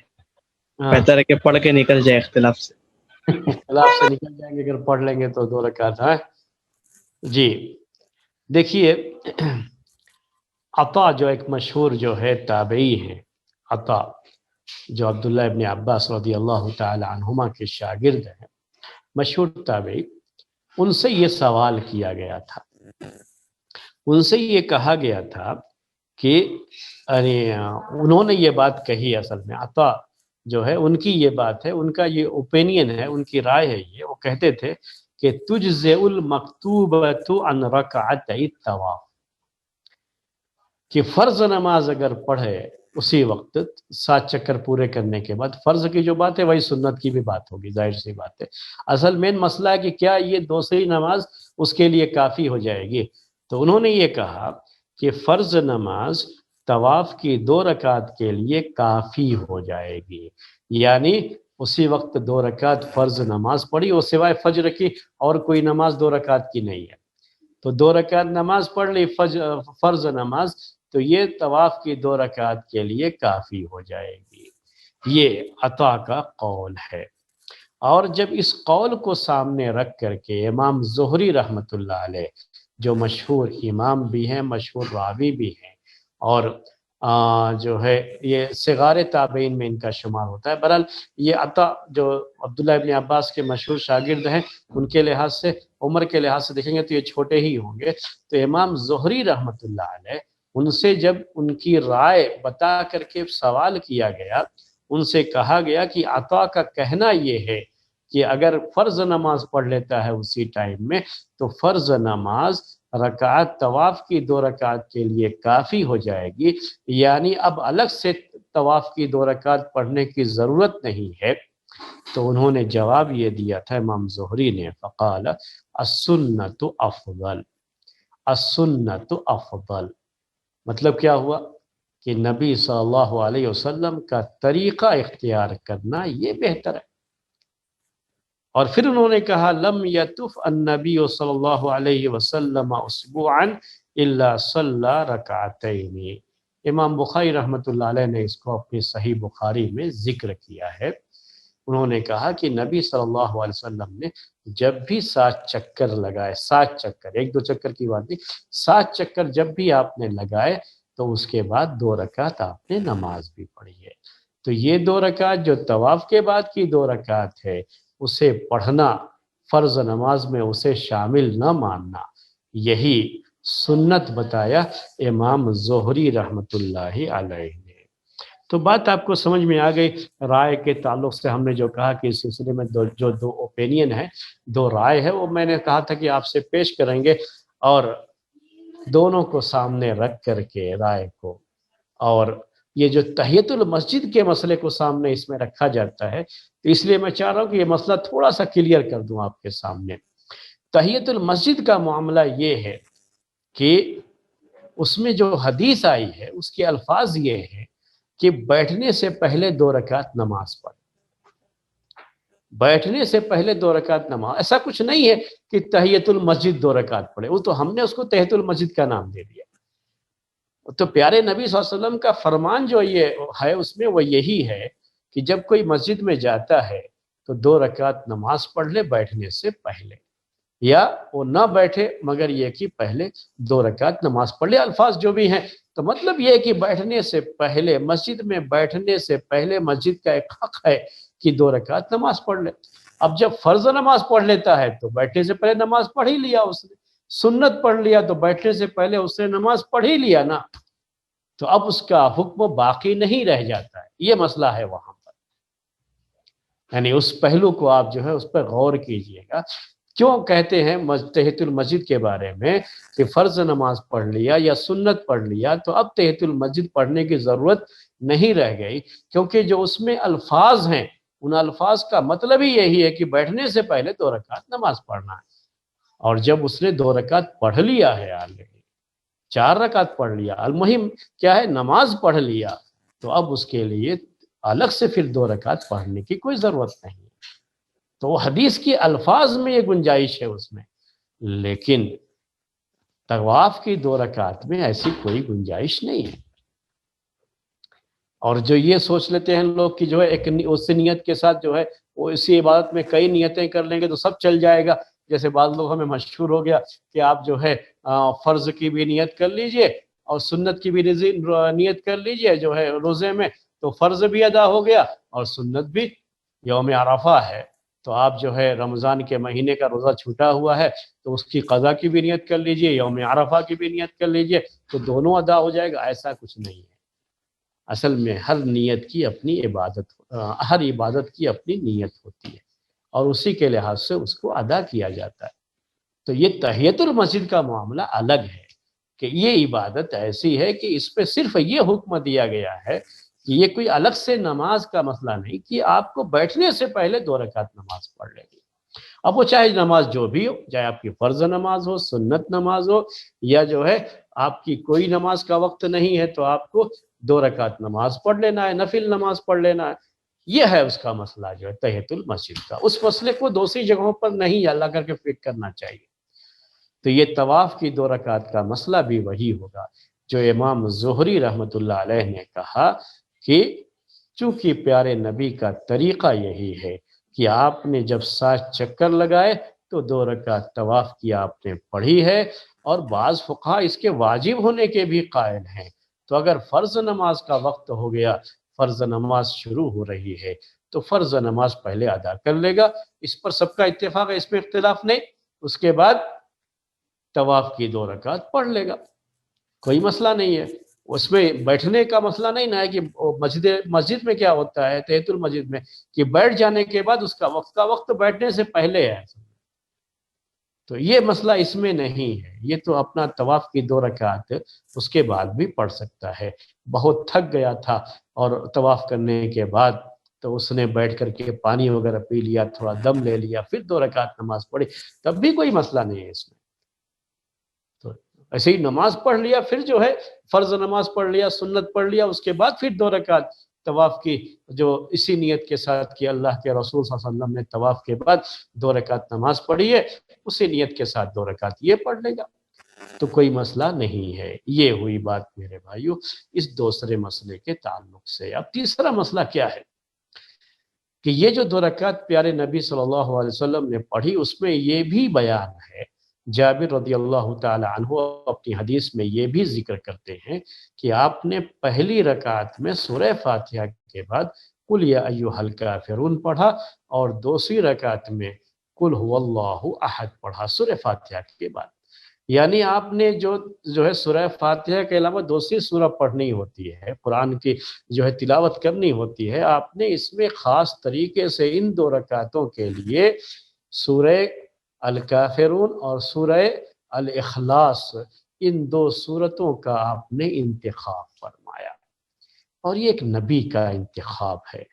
بہتر ہے کہ پڑھ کے نکل جائے اختلاف سے. اختلاف سے نکل جائیں گے اگر پڑھ لیں گے تو 2 رکعت. ہاں جی دیکھیے عطا جو ایک مشہور جو ہے تابعی ہے، عطا جو عبداللہ ابن عباس رضی اللہ تعالی عنہما کے شاگرد ہیں، مشہور تابعی، ان سے یہ سوال کیا گیا تھا، ان سے یہ کہا گیا تھا کہ انہوں نے یہ بات کہی، اصل میں عطا جو ہے ان کی یہ بات ہے، ان کا یہ اوپینین ہے، ان کی رائے ہے یہ. وہ کہتے تھے کہ تجزئ المکتوبۃ عن رکعتئی الطواف، کہ فرض نماز اگر پڑھے اسی وقت 7 چکر پورے کرنے کے بعد، فرض کی جو بات ہے وہی سنت کی بھی بات ہوگی، ظاہر سی بات ہے. اصل مین مسئلہ ہے کہ کیا یہ دوسری نماز اس کے لیے کافی ہو جائے گی. تو انہوں نے یہ کہا کہ فرض نماز طواف کی 2 رکعت کے لیے کافی ہو جائے گی، یعنی اسی وقت 2 رکعت فرض نماز پڑھی، اور سوائے فجر کی اور کوئی نماز 2 رکعت کی نہیں ہے، تو 2 رکعت نماز پڑھ لی فرض نماز، تو یہ طواف کی 2 رکعت کے لیے کافی ہو جائے گی. یہ عطا کا قول ہے. اور جب اس قول کو سامنے رکھ کر کے امام زہری رحمۃ اللہ علیہ، جو مشہور امام بھی ہیں، مشہور راوی بھی ہیں، اور جو ہے یہ صغار تابعین میں ان کا شمار ہوتا ہے. بہرحال یہ عطا جو عبداللہ ابن عباس کے مشہور شاگرد ہیں، ان کے لحاظ سے، عمر کے لحاظ سے دیکھیں گے تو یہ چھوٹے ہی ہوں گے. تو امام زہری رحمۃ اللہ علیہ، ان سے جب ان کی رائے بتا کر کے سوال کیا گیا، ان سے کہا گیا کہ عطا کا کہنا یہ ہے کہ اگر فرض نماز پڑھ لیتا ہے اسی ٹائم میں تو فرض نماز رکعت طواف کی 2 رکعت کے لیے کافی ہو جائے گی، یعنی اب الگ سے طواف کی 2 رکعت پڑھنے کی ضرورت نہیں ہے. تو انہوں نے جواب یہ دیا تھا امام زہری نے، فقال السنت افضل، السنت افضل. مطلب کیا ہوا کہ نبی صلی اللہ علیہ وسلم کا طریقہ اختیار کرنا یہ بہتر ہے. اور پھر انہوں نے کہا لم یطف النبی صلی اللہ علیہ وسلم اسبوعا الا صلی رکعتین. امام بخاری رحمۃ اللہ علیہ نے اس کو اپنی صحیح بخاری میں ذکر کیا ہے. انہوں نے کہا کہ نبی صلی اللہ علیہ وسلم نے جب بھی 7 چکر لگائے، 7 چکر، 1-2 چکر کی بات نہیں، 7 چکر جب بھی آپ نے لگائے تو اس کے بعد 2 رکعت آپ نے نماز بھی پڑھی ہے. تو یہ 2 رکعت جو طواف کے بعد کی 2 رکعت ہے، اسے پڑھنا، فرض نماز میں اسے شامل نہ ماننا، یہی سنت بتایا امام زہری رحمۃ اللہ علیہ نے. تو بات آپ کو سمجھ میں آ گئی. رائے کے تعلق سے ہم نے جو کہا کہ اس سلسلے میں جو 2 اوپینین ہیں، 2 رائے ہے، وہ میں نے کہا تھا کہ آپ سے پیش کریں گے، اور دونوں کو سامنے رکھ کر کے رائے کو، اور یہ جو تحیۃ المسجد کے مسئلے کو سامنے اس میں رکھا جاتا ہے، تو اس لیے میں چاہ رہا ہوں کہ یہ مسئلہ تھوڑا سا کلیئر کر دوں آپ کے سامنے. تحیۃ المسجد کا معاملہ یہ ہے کہ اس میں جو حدیث آئی ہے اس کے الفاظ یہ ہیں کہ بیٹھنے سے پہلے 2 رکعت نماز پڑھ، بیٹھنے سے پہلے 2 رکعت نماز. ایسا کچھ نہیں ہے کہ تحیۃ المسجد 2 رکعت پڑھے، وہ تو ہم نے اس کو تحیۃ المسجد کا نام دے دیا. تو پیارے نبی صلی اللہ علیہ وسلم کا فرمان جو یہ ہے اس میں وہ یہی ہے کہ جب کوئی مسجد میں جاتا ہے تو 2 رکعت نماز پڑھ لے بیٹھنے سے پہلے، یا وہ نہ بیٹھے مگر یہ کہ پہلے 2 رکعت نماز پڑھ لے. الفاظ جو بھی ہیں تو مطلب یہ ہے کہ بیٹھنے سے پہلے، مسجد میں بیٹھنے سے پہلے مسجد کا ایک حق ہے کہ 2 رکعت نماز پڑھ لے. اب جب فرض نماز پڑھ لیتا ہے تو بیٹھنے سے پہلے نماز پڑھ ہی لیا اس نے، سنت پڑھ لیا تو بیٹھنے سے پہلے اس نے نماز پڑھ ہی لیا نا، تو اب اس کا حکم باقی نہیں رہ جاتا ہے. یہ مسئلہ ہے وہاں پر، یعنی اس پہلو کو آپ جو ہے اس پر غور کیجئے گا. کیوں کہتے ہیں تحیۃ المسجد کے بارے میں کہ فرض نماز پڑھ لیا یا سنت پڑھ لیا تو اب تحیۃ المسجد پڑھنے کی ضرورت نہیں رہ گئی، کیونکہ جو اس میں الفاظ ہیں ان الفاظ کا مطلب ہی یہی ہے کہ بیٹھنے سے پہلے 2 رکعت نماز پڑھنا ہے. اور جب اس نے 2 رکعت پڑھ لیا ہے، آلریڈی 4 رکعت پڑھ لیا، المہم کیا ہے، نماز پڑھ لیا، تو اب اس کے لیے الگ سے پھر 2 رکعت پڑھنے کی کوئی ضرورت نہیں. تو حدیث کی الفاظ میں یہ گنجائش ہے اس میں، لیکن طواف کی 2 رکعت میں ایسی کوئی گنجائش نہیں ہے. اور جو یہ سوچ لیتے ہیں لوگ کہ جو ہے ایک اس نیت کے ساتھ جو ہے وہ اسی عبادت میں کئی نیتیں کر لیں گے تو سب چل جائے گا، جیسے بعض لوگ ہمیں مشہور ہو گیا کہ آپ جو ہے فرض کی بھی نیت کر لیجئے اور سنت کی بھی نیت کر لیجئے جو ہے روزے میں، تو فرض بھی ادا ہو گیا اور سنت بھی. یوم عرفہ ہے تو آپ جو ہے رمضان کے مہینے کا روزہ چھوٹا ہوا ہے تو اس کی قضا کی بھی نیت کر لیجئے، یوم عرفہ کی بھی نیت کر لیجئے، تو دونوں ادا ہو جائے گا. ایسا کچھ نہیں ہے. اصل میں ہر نیت کی اپنی عبادت، ہر عبادت کی اپنی نیت ہوتی ہے اور اسی کے لحاظ سے اس کو ادا کیا جاتا ہے. تو یہ تحیۃ المسجد کا معاملہ الگ ہے کہ یہ عبادت ایسی ہے کہ اس پہ صرف یہ حکم دیا گیا ہے کہ یہ کوئی الگ سے نماز کا مسئلہ نہیں کہ آپ کو بیٹھنے سے پہلے 2 رکعت نماز پڑھ لیں گے. اب وہ چاہے نماز جو بھی ہو، چاہے آپ کی فرض نماز ہو، سنت نماز ہو، یا جو ہے آپ کی کوئی نماز کا وقت نہیں ہے تو آپ کو 2 رکعت نماز پڑھ لینا ہے، نفل نماز پڑھ لینا ہے. یہ ہے اس کا مسئلہ جو ہے تحیۃ المسجد کا. اس مسئلے کو دوسری جگہوں پر نہیں اللہ کر کے فٹ کرنا چاہیے. تو یہ طواف کی 2 رکعت کا مسئلہ بھی وہی ہوگا جو امام زہری رحمۃ اللہ علیہ نے کہا کہ چونکہ پیارے نبی کا طریقہ یہی ہے کہ آپ نے جب 7 چکر لگائے تو 2 رکعت طواف کی آپ نے پڑھی ہے، اور بعض فقہا اس کے واجب ہونے کے بھی قائل ہیں. تو اگر فرض نماز کا وقت ہو گیا، فرض نماز شروع ہو رہی ہے تو فرض نماز پہلے ادا کر لے گا. اس پر سب کا اتفاق ہے، اس میں اختلاف نہیں. اس کے بعد طواف کی 2 رکعت پڑھ لے گا، کوئی مسئلہ نہیں ہے. اس میں بیٹھنے کا مسئلہ نہیں نہ ہے کہ مسجد میں کیا ہوتا ہے تحیۃ المسجد میں کہ بیٹھ جانے کے بعد اس کا وقت بیٹھنے سے پہلے ہے. تو یہ مسئلہ اس میں نہیں ہے. یہ تو اپنا طواف کی 2 رکعت اس کے بعد بھی پڑھ سکتا ہے. بہت تھک گیا تھا اور طواف کرنے کے بعد تو اس نے بیٹھ کر کے پانی وغیرہ پی لیا، تھوڑا دم لے لیا، پھر 2 رکعت نماز پڑھی، تب بھی کوئی مسئلہ نہیں ہے اس میں. تو ایسے ہی نماز پڑھ لیا، پھر جو ہے فرض نماز پڑھ لیا، سنت پڑھ لیا، اس کے بعد پھر 2 رکعت طواف کی جو اسی نیت کے ساتھ کہ اللہ کے رسول صلی اللہ علیہ وسلم نے طواف کے بعد 2 رکعت نماز پڑھی ہے، اسی نیت کے ساتھ 2 رکعت یہ پڑھ لے گا، تو کوئی مسئلہ نہیں ہے. یہ ہوئی بات میرے بھائیو اس دوسرے مسئلے کے تعلق سے. اب تیسرا مسئلہ کیا ہے کہ یہ جو 2 رکعت پیارے نبی صلی اللہ علیہ وسلم نے پڑھی، اس میں یہ بھی بیان ہے، جابر رضی اللہ تعالی عنہ اپنی حدیث میں یہ بھی ذکر کرتے ہیں کہ آپ نے پہلی رکعت میں سورہ فاتحہ کے بعد قل یا ایھا الکافرون پڑھا اور دوسری رکعت میں قل ھو اللہ احد پڑھا سورہ فاتحہ کے بعد. یعنی آپ نے جو ہے سورہ فاتحہ کے علاوہ دوسری سورہ پڑھنی ہوتی ہے، قرآن کی جو ہے تلاوت کرنی ہوتی ہے، آپ نے اس میں خاص طریقے سے ان 2 رکعتوں کے لیے سورہ الکافرون اور سورہ الاخلاص، ان 2 سورتوں کا آپ نے انتخاب فرمایا. اور یہ ایک نبی کا انتخاب ہے،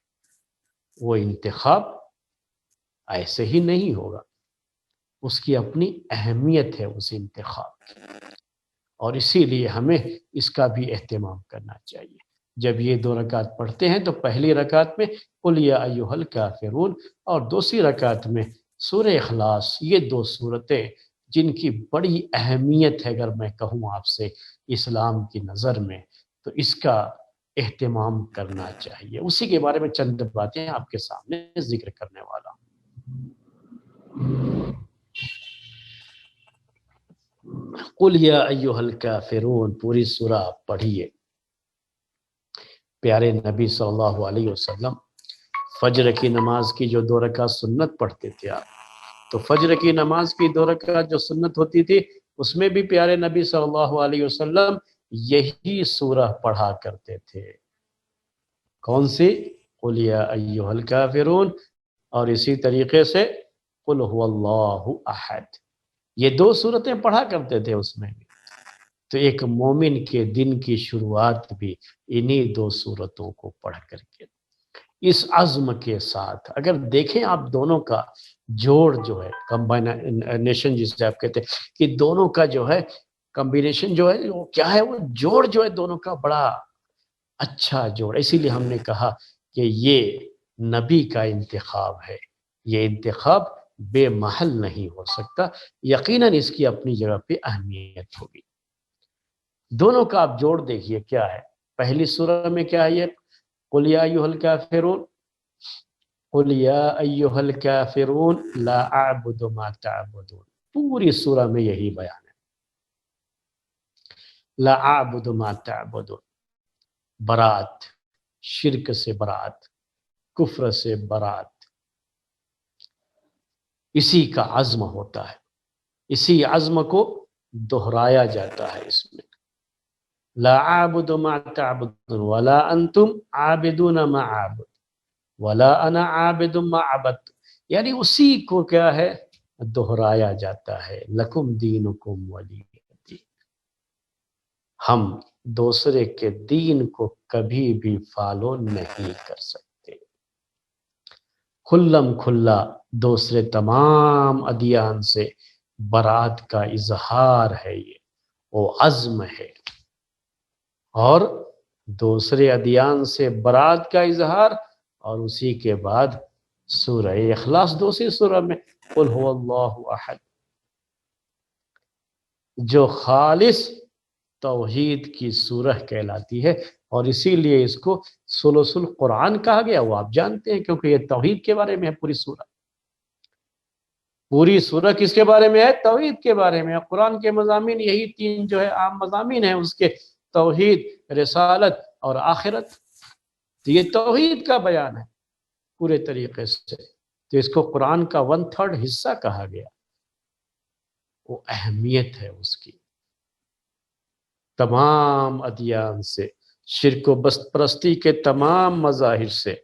وہ انتخاب ایسے ہی نہیں ہوگا، اس کی اپنی اہمیت ہے اس انتخاب کی، اور اسی لیے ہمیں اس کا بھی اہتمام کرنا چاہیے. جب یہ 2 رکعت پڑھتے ہیں تو پہلی رکعت میں قل یا ایھا الکافرون اور دوسری رکعت میں سورہ اخلاص، یہ 2 سورتیں جن کی بڑی اہمیت ہے اگر میں کہوں آپ سے اسلام کی نظر میں، تو اس کا اہتمام کرنا چاہیے. اسی کے بارے میں چند باتیں آپ کے سامنے ذکر کرنے والا ہوں. قل یا ایھا الکافرون پوری سورہ پڑھیے. پیارے نبی صلی اللہ علیہ وسلم فجر کی نماز کی جو 2 رکعت سنت پڑھتے تھے آپ، تو فجر کی نماز کی 2 رکعت جو سنت ہوتی تھی اس میں بھی پیارے نبی صلی اللہ علیہ وسلم یہی سورہ پڑھا کرتے تھے. کون سی؟ قل یا ایھا الکافرون، اور اسی طریقے سے قل ھو اللہ احد. یہ 2 سورتیں پڑھا کرتے تھے اس میں بھی. تو ایک مومن کے دن کی شروعات بھی انہی 2 سورتوں کو پڑھ کر کے اس عزم کے ساتھ، اگر دیکھیں آپ دونوں کا جوڑ جو ہے کمبائنیشن جسے آپ کہتے ہیں کہ دونوں کا جو ہے کمبینیشن جو ہے وہ کیا ہے، وہ جوڑ جو ہے دونوں کا بڑا اچھا جوڑ. اسی لیے ہم نے کہا کہ یہ نبی کا انتخاب ہے، یہ انتخاب بے محل نہیں ہو سکتا. یقیناً اس کی اپنی جگہ پہ اہمیت ہوگی. دونوں کا آپ جوڑ دیکھیے کیا ہے. پہلی سورہ میں کیا ہے یہ قل یا ایھا الکافرون، قل یا ایھا الکافرون لا اعبد ما تعبدون. پوری سورہ میں یہی بیان ہے، لا اعبد ما تعبدون. برات، شرک سے برات، کفر سے برات. اسی کا عزم ہوتا ہے، اسی عزم کو دہرایا جاتا ہے اس میں. لا اعبد ما تعبدون ولا انتم عابدون ما اعبد ولا انا عابد ما عبدت. یعنی اسی کو کیا ہے دہرایا جاتا ہے. لکم دینکم ولی دین. ہم دوسرے کے دین کو کبھی بھی فالو نہیں کر سکتے. کھلم کھلا دوسرے تمام ادیان سے برات کا اظہار ہے، یہ وہ عزم ہے. اور دوسرے ادیان سے برات کا اظہار، اور اسی کے بعد سورہ اخلاص دوسری سورہ میں قل هو اللہ احد، جو خالص توحید کی سورہ کہلاتی ہے. اور اسی لیے اس کو ثلث القرآن کہا گیا. وہ آپ جانتے ہیں کیونکہ یہ توحید کے بارے میں ہے. پوری سورہ، پوری سورہ کس کے بارے میں ہے؟ توحید کے بارے میں. قرآن کے مضامین یہی تین جو ہے عام مضامین ہیں اس کے، توحید، رسالت اور آخرت. تو یہ توحید کا بیان ہے پورے طریقے سے. تو اس کو قرآن کا 1/3 حصہ کہا گیا. وہ اہمیت ہے اس کی. تمام ادیان سے، شرک و بت پرستی کے تمام مظاہر سے،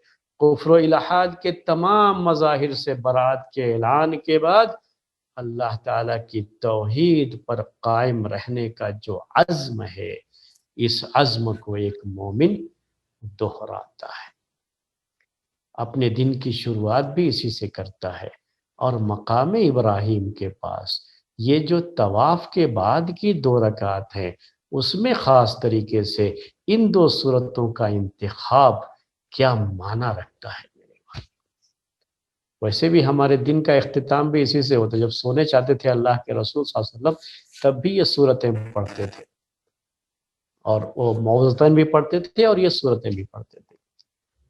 کفر و الحاد کے تمام مظاہر سے برات کے اعلان کے بعد اللہ تعالیٰ کی توحید پر قائم رہنے کا جو عزم ہے، اس عزم کو ایک مومن دہراتا ہے. اپنے دن کی شروعات بھی اسی سے کرتا ہے. اور مقام ابراہیم کے پاس یہ جو طواف کے بعد کی 2 رکعت ہیں، اس میں خاص طریقے سے ان 2 صورتوں کا انتخاب کیا معنی رکھتا ہے میرے بھائی. ویسے بھی ہمارے دن کا اختتام بھی اسی سے ہوتا ہے. جب سونے چاہتے تھے اللہ کے رسول صلی اللہ علیہ وسلم تب بھی یہ صورتیں پڑھتے تھے، اور وہ موعظتاً بھی پڑھتے تھے اور یہ صورتیں بھی پڑھتے تھے.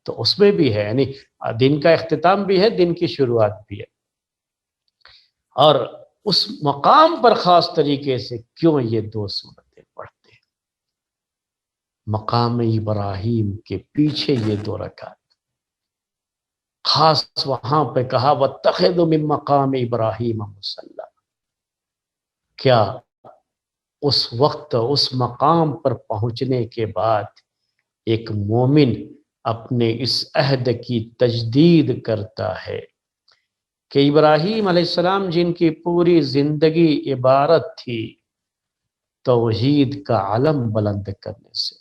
تو اس میں بھی ہے، یعنی دن کا اختتام بھی ہے، دن کی شروعات بھی ہے. اور اس مقام پر خاص طریقے سے کیوں یہ 2 صورتیں پڑھتے ہیں؟ مقام ابراہیم کے پیچھے یہ 2 رکعت خاص وہاں پہ کہا وَاتَّخِذُوا مِن مَّقَامِ إِبْرَاهِيمَ مُصَلًّى. کیا اس وقت اس مقام پر پہنچنے کے بعد ایک مومن اپنے اس عہد کی تجدید کرتا ہے کہ ابراہیم علیہ السلام جن کی پوری زندگی عبارت تھی توحید کا علم بلند کرنے سے،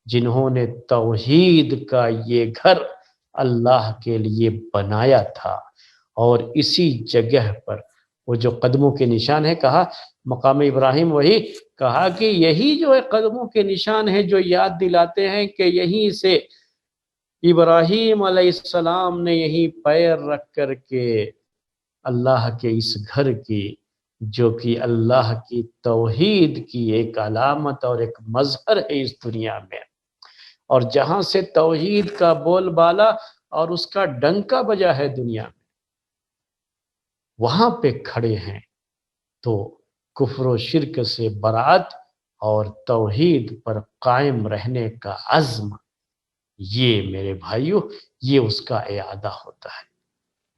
جنہوں نے توحید کا یہ گھر اللہ کے لیے بنایا تھا، اور اسی جگہ پر وہ جو قدموں کے نشان ہے، کہا مقام ابراہیم وہی، کہا کہ یہی جو ہے قدموں کے نشان ہیں جو یاد دلاتے ہیں کہ یہیں سے ابراہیم علیہ السلام نے یہیں پیر رکھ کر کے اللہ کے اس گھر کی، جو کہ اللہ کی توحید کی ایک علامت اور ایک مظہر ہے اس دنیا میں، اور جہاں سے توحید کا بول بالا اور اس کا ڈنکا بجا ہے دنیا میں، وہاں پہ کھڑے ہیں. تو کفر و شرک سے برات اور توحید پر قائم رہنے کا عزم، یہ میرے بھائیو یہ اس کا اعادہ ہوتا ہے.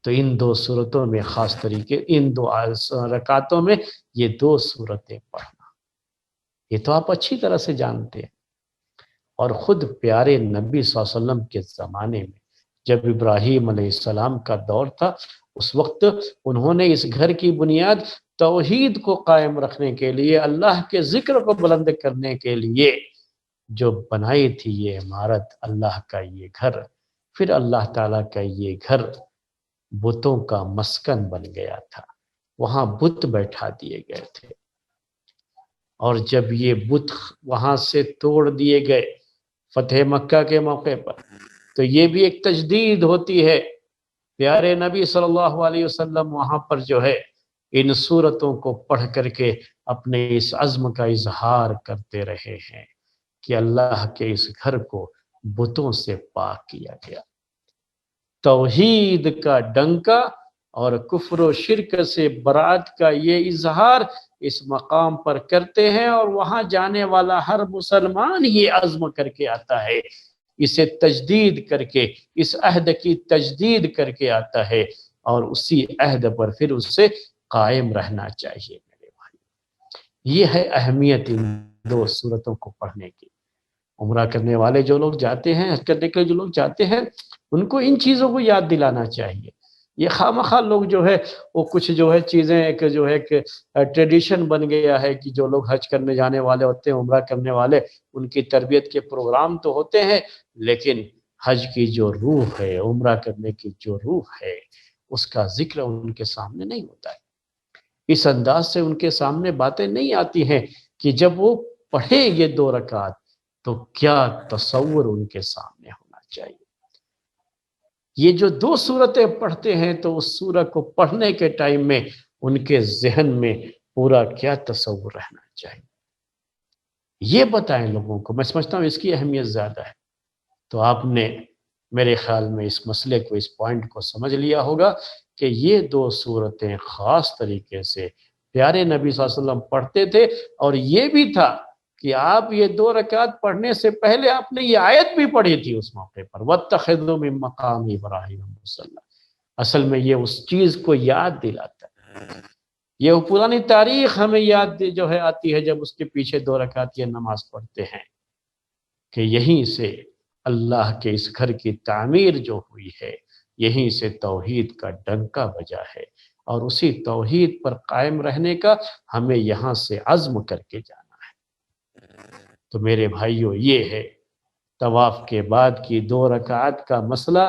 تو ان 2 صورتوں میں خاص طریقے، ان 2 رکعتوں میں یہ 2 صورتیں پڑھنا، یہ تو آپ اچھی طرح سے جانتے ہیں. اور خود پیارے نبی صلی اللہ علیہ وسلم کے زمانے میں جب ابراہیم علیہ السلام کا دور تھا، اس وقت انہوں نے اس گھر کی بنیاد توحید کو قائم رکھنے کے لیے، اللہ کے ذکر کو بلند کرنے کے لیے جو بنائی تھی یہ عمارت، اللہ کا یہ گھر. پھر اللہ تعالیٰ کا یہ گھر بتوں کا مسکن بن گیا تھا، وہاں بت بیٹھا دیے گئے تھے. اور جب یہ بت وہاں سے توڑ دیے گئے، فتح مکہ کے موقع پر، تو یہ بھی ایک تجدید ہوتی ہے۔ پیارے نبی صلی اللہ علیہ وسلم وہاں پر جو ہے ان صورتوں کو پڑھ کر کے اپنے اس عزم کا اظہار کرتے رہے ہیں کہ اللہ کے اس گھر کو بتوں سے پاک کیا گیا۔ توحید کا ڈنکا اور کفر و شرک سے برات کا یہ اظہار اس مقام پر کرتے ہیں، اور وہاں جانے والا ہر مسلمان یہ عزم کر کے آتا ہے، اسے تجدید کر کے، اس عہد کی تجدید کر کے آتا ہے، اور اسی عہد پر پھر اس سے قائم رہنا چاہیے میرے بھائی۔ یہ ہے اہمیت ان دو صورتوں کو پڑھنے کی۔ عمرہ کرنے والے جو لوگ جاتے ہیں، حج کرنے کے لیے جو لوگ جاتے ہیں، ان کو ان چیزوں کو یاد دلانا چاہیے۔ یہ خواہ لوگ جو ہے وہ کچھ جو ہے چیزیں ایک جو ہے کہ ٹریڈیشن بن گیا ہے کہ جو لوگ حج کرنے جانے والے ہوتے ہیں، عمرہ کرنے والے، ان کی تربیت کے پروگرام تو ہوتے ہیں، لیکن حج کی جو روح ہے، عمرہ کرنے کی جو روح ہے، اس کا ذکر ان کے سامنے نہیں ہوتا ہے۔ اس انداز سے ان کے سامنے باتیں نہیں آتی ہیں کہ جب وہ پڑھیں یہ 2 رکعت تو کیا تصور ان کے سامنے ہونا چاہیے۔ یہ جو 2 صورتیں پڑھتے ہیں تو اس سورت کو پڑھنے کے ٹائم میں ان کے ذہن میں پورا کیا تصور رہنا چاہیے، یہ بتائیں لوگوں کو۔ میں سمجھتا ہوں اس کی اہمیت زیادہ ہے۔ تو آپ نے میرے خیال میں اس مسئلے کو، اس پوائنٹ کو سمجھ لیا ہوگا کہ یہ 2 صورتیں خاص طریقے سے پیارے نبی صلی اللہ علیہ وسلم پڑھتے تھے، اور یہ بھی تھا کہ آپ یہ 2 رکعت پڑھنے سے پہلے آپ نے یہ آیت بھی پڑھی تھی اس موقع پر، وَاتَّخِذُوا مِن مَّقَامِ إِبْرَاهِيمَ مُصَلًّى۔ اصل میں یہ اس چیز کو یاد دلاتا ہے۔ یہ پرانی تاریخ ہمیں یاد جو ہے آتی ہے جب اس کے پیچھے 2 رکعت یہ نماز پڑھتے ہیں، کہ یہیں سے اللہ کے اس گھر کی تعمیر جو ہوئی ہے، یہیں سے توحید کا ڈنکا بجا ہے، اور اسی توحید پر قائم رہنے کا ہمیں یہاں سے عزم کر کے جانا ہے۔ تو میرے بھائیوں، یہ ہے طواف کے بعد کی 2 رکعت کا مسئلہ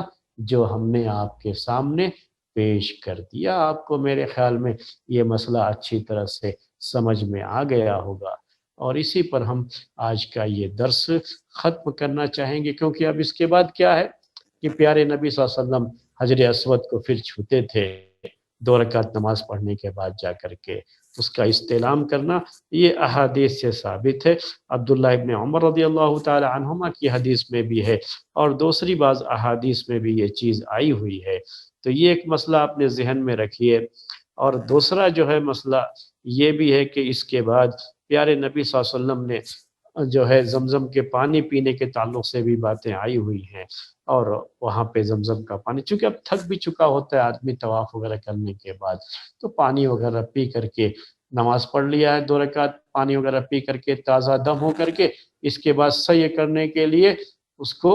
جو ہم نے آپ کے سامنے پیش کر دیا۔ آپ کو میرے خیال میں یہ مسئلہ اچھی طرح سے سمجھ میں آ گیا ہوگا، اور اسی پر ہم آج کا یہ درس ختم کرنا چاہیں گے، کیونکہ اب اس کے بعد کیا ہے کہ پیارے نبی صلی اللہ علیہ وسلم حجر اسود کو پھر چھوتے تھے 2 رکعت نماز پڑھنے کے بعد جا کر کے، اس کا استعلام کرنا۔ یہ احادیث سے ثابت ہے، عبداللہ ابن عمر رضی اللہ تعالی عنہما کی حدیث میں بھی ہے، اور دوسری بعض احادیث میں بھی یہ چیز آئی ہوئی ہے۔ تو یہ ایک مسئلہ اپنے ذہن میں رکھیے۔ اور دوسرا جو ہے مسئلہ یہ بھی ہے کہ اس کے بعد پیارے نبی صلی اللہ علیہ وسلم نے جو ہے زمزم کے پانی پینے کے تعلق سے بھی باتیں آئی ہوئی ہیں، اور وہاں پہ زمزم کا پانی، چونکہ اب تھک بھی چکا ہوتا ہے آدمی طواف وغیرہ کرنے کے بعد، تو پانی وغیرہ پی کر کے نماز پڑھ لیا ہے 2 رکعت، پانی وغیرہ پی کر کے تازہ دم ہو کر کے، اس کے بعد سعی کرنے کے لیے اس کو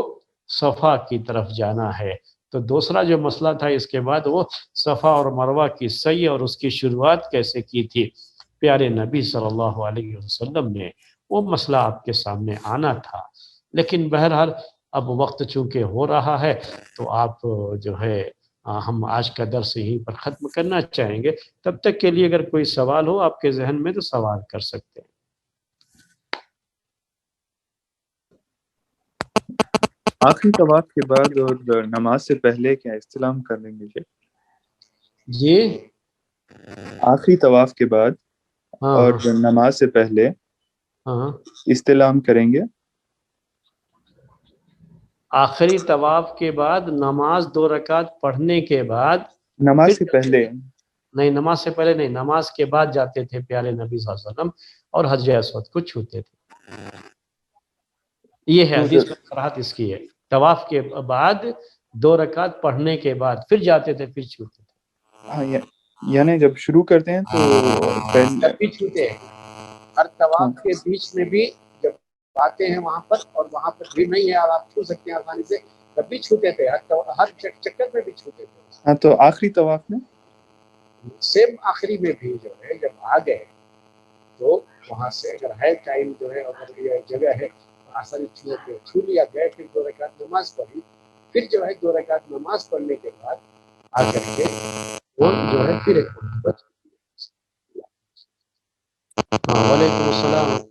صفا کی طرف جانا ہے۔ تو دوسرا جو مسئلہ تھا اس کے بعد وہ صفا اور مروہ کی سعی اور اس کی شروعات کیسے کی تھی پیارے نبی صلی اللہ علیہ وسلم نے، وہ مسئلہ آپ کے سامنے آنا تھا۔ لیکن بہرحال اب وقت چونکہ ہو رہا ہے تو آپ جو ہے ہم آج کا درس یہیں پر ختم کرنا چاہیں گے۔ تب تک کے لیے اگر کوئی سوال ہو آپ کے ذہن میں تو سوال کر سکتے ہیں۔ آخری طواف کے بعد اور نماز سے پہلے کیا استلام کر لیں گے جی؟ آخری طواف کے بعد اور نماز سے پہلے استلام کریں گے؟ آخری طواف کے بعد نماز 2 رکعت پڑھنے کے بعد، نماز سے پہلے نہیں، نماز سے پہلے نہیں، نماز کے بعد جاتے تھے پیارے نبی صلی اللہ علیہ وسلم اور حجر اسود کو چھوتے تھے۔ یہ ہے حدیث میں صراحت اس کی ہے، طواف کے بعد 2 رکعت پڑھنے کے بعد پھر جاتے تھے، پھر چھوتے تھے۔ یعنی جب شروع کرتے ہیں تو بھی چھوتے ہیں، ہر طواف کے بیچ میں بھی جب آتے ہیں وہاں پر، اور وہاں پر بھی نہیں ہے اور آپ چھو سکتے ہیں آسانی سے، تب بھی چھوتے تھے، ہر چکر میں بھی چھوتے تھے۔ ہاں، تو آخری طواف میں سیم آخری میں بھی جو ہے جب آ گئے تو وہاں سے اگر ہے ٹائم جو ہے، اگر یہ جگہ ہے آسانی چھو لیا گئے، پھر 2 رکعت نماز پڑھی، پھر جو ہے 2 رکعت نماز پڑھنے کے بعد آ کر کے وہ جو ہے پھر ایک وعلیکم السلام۔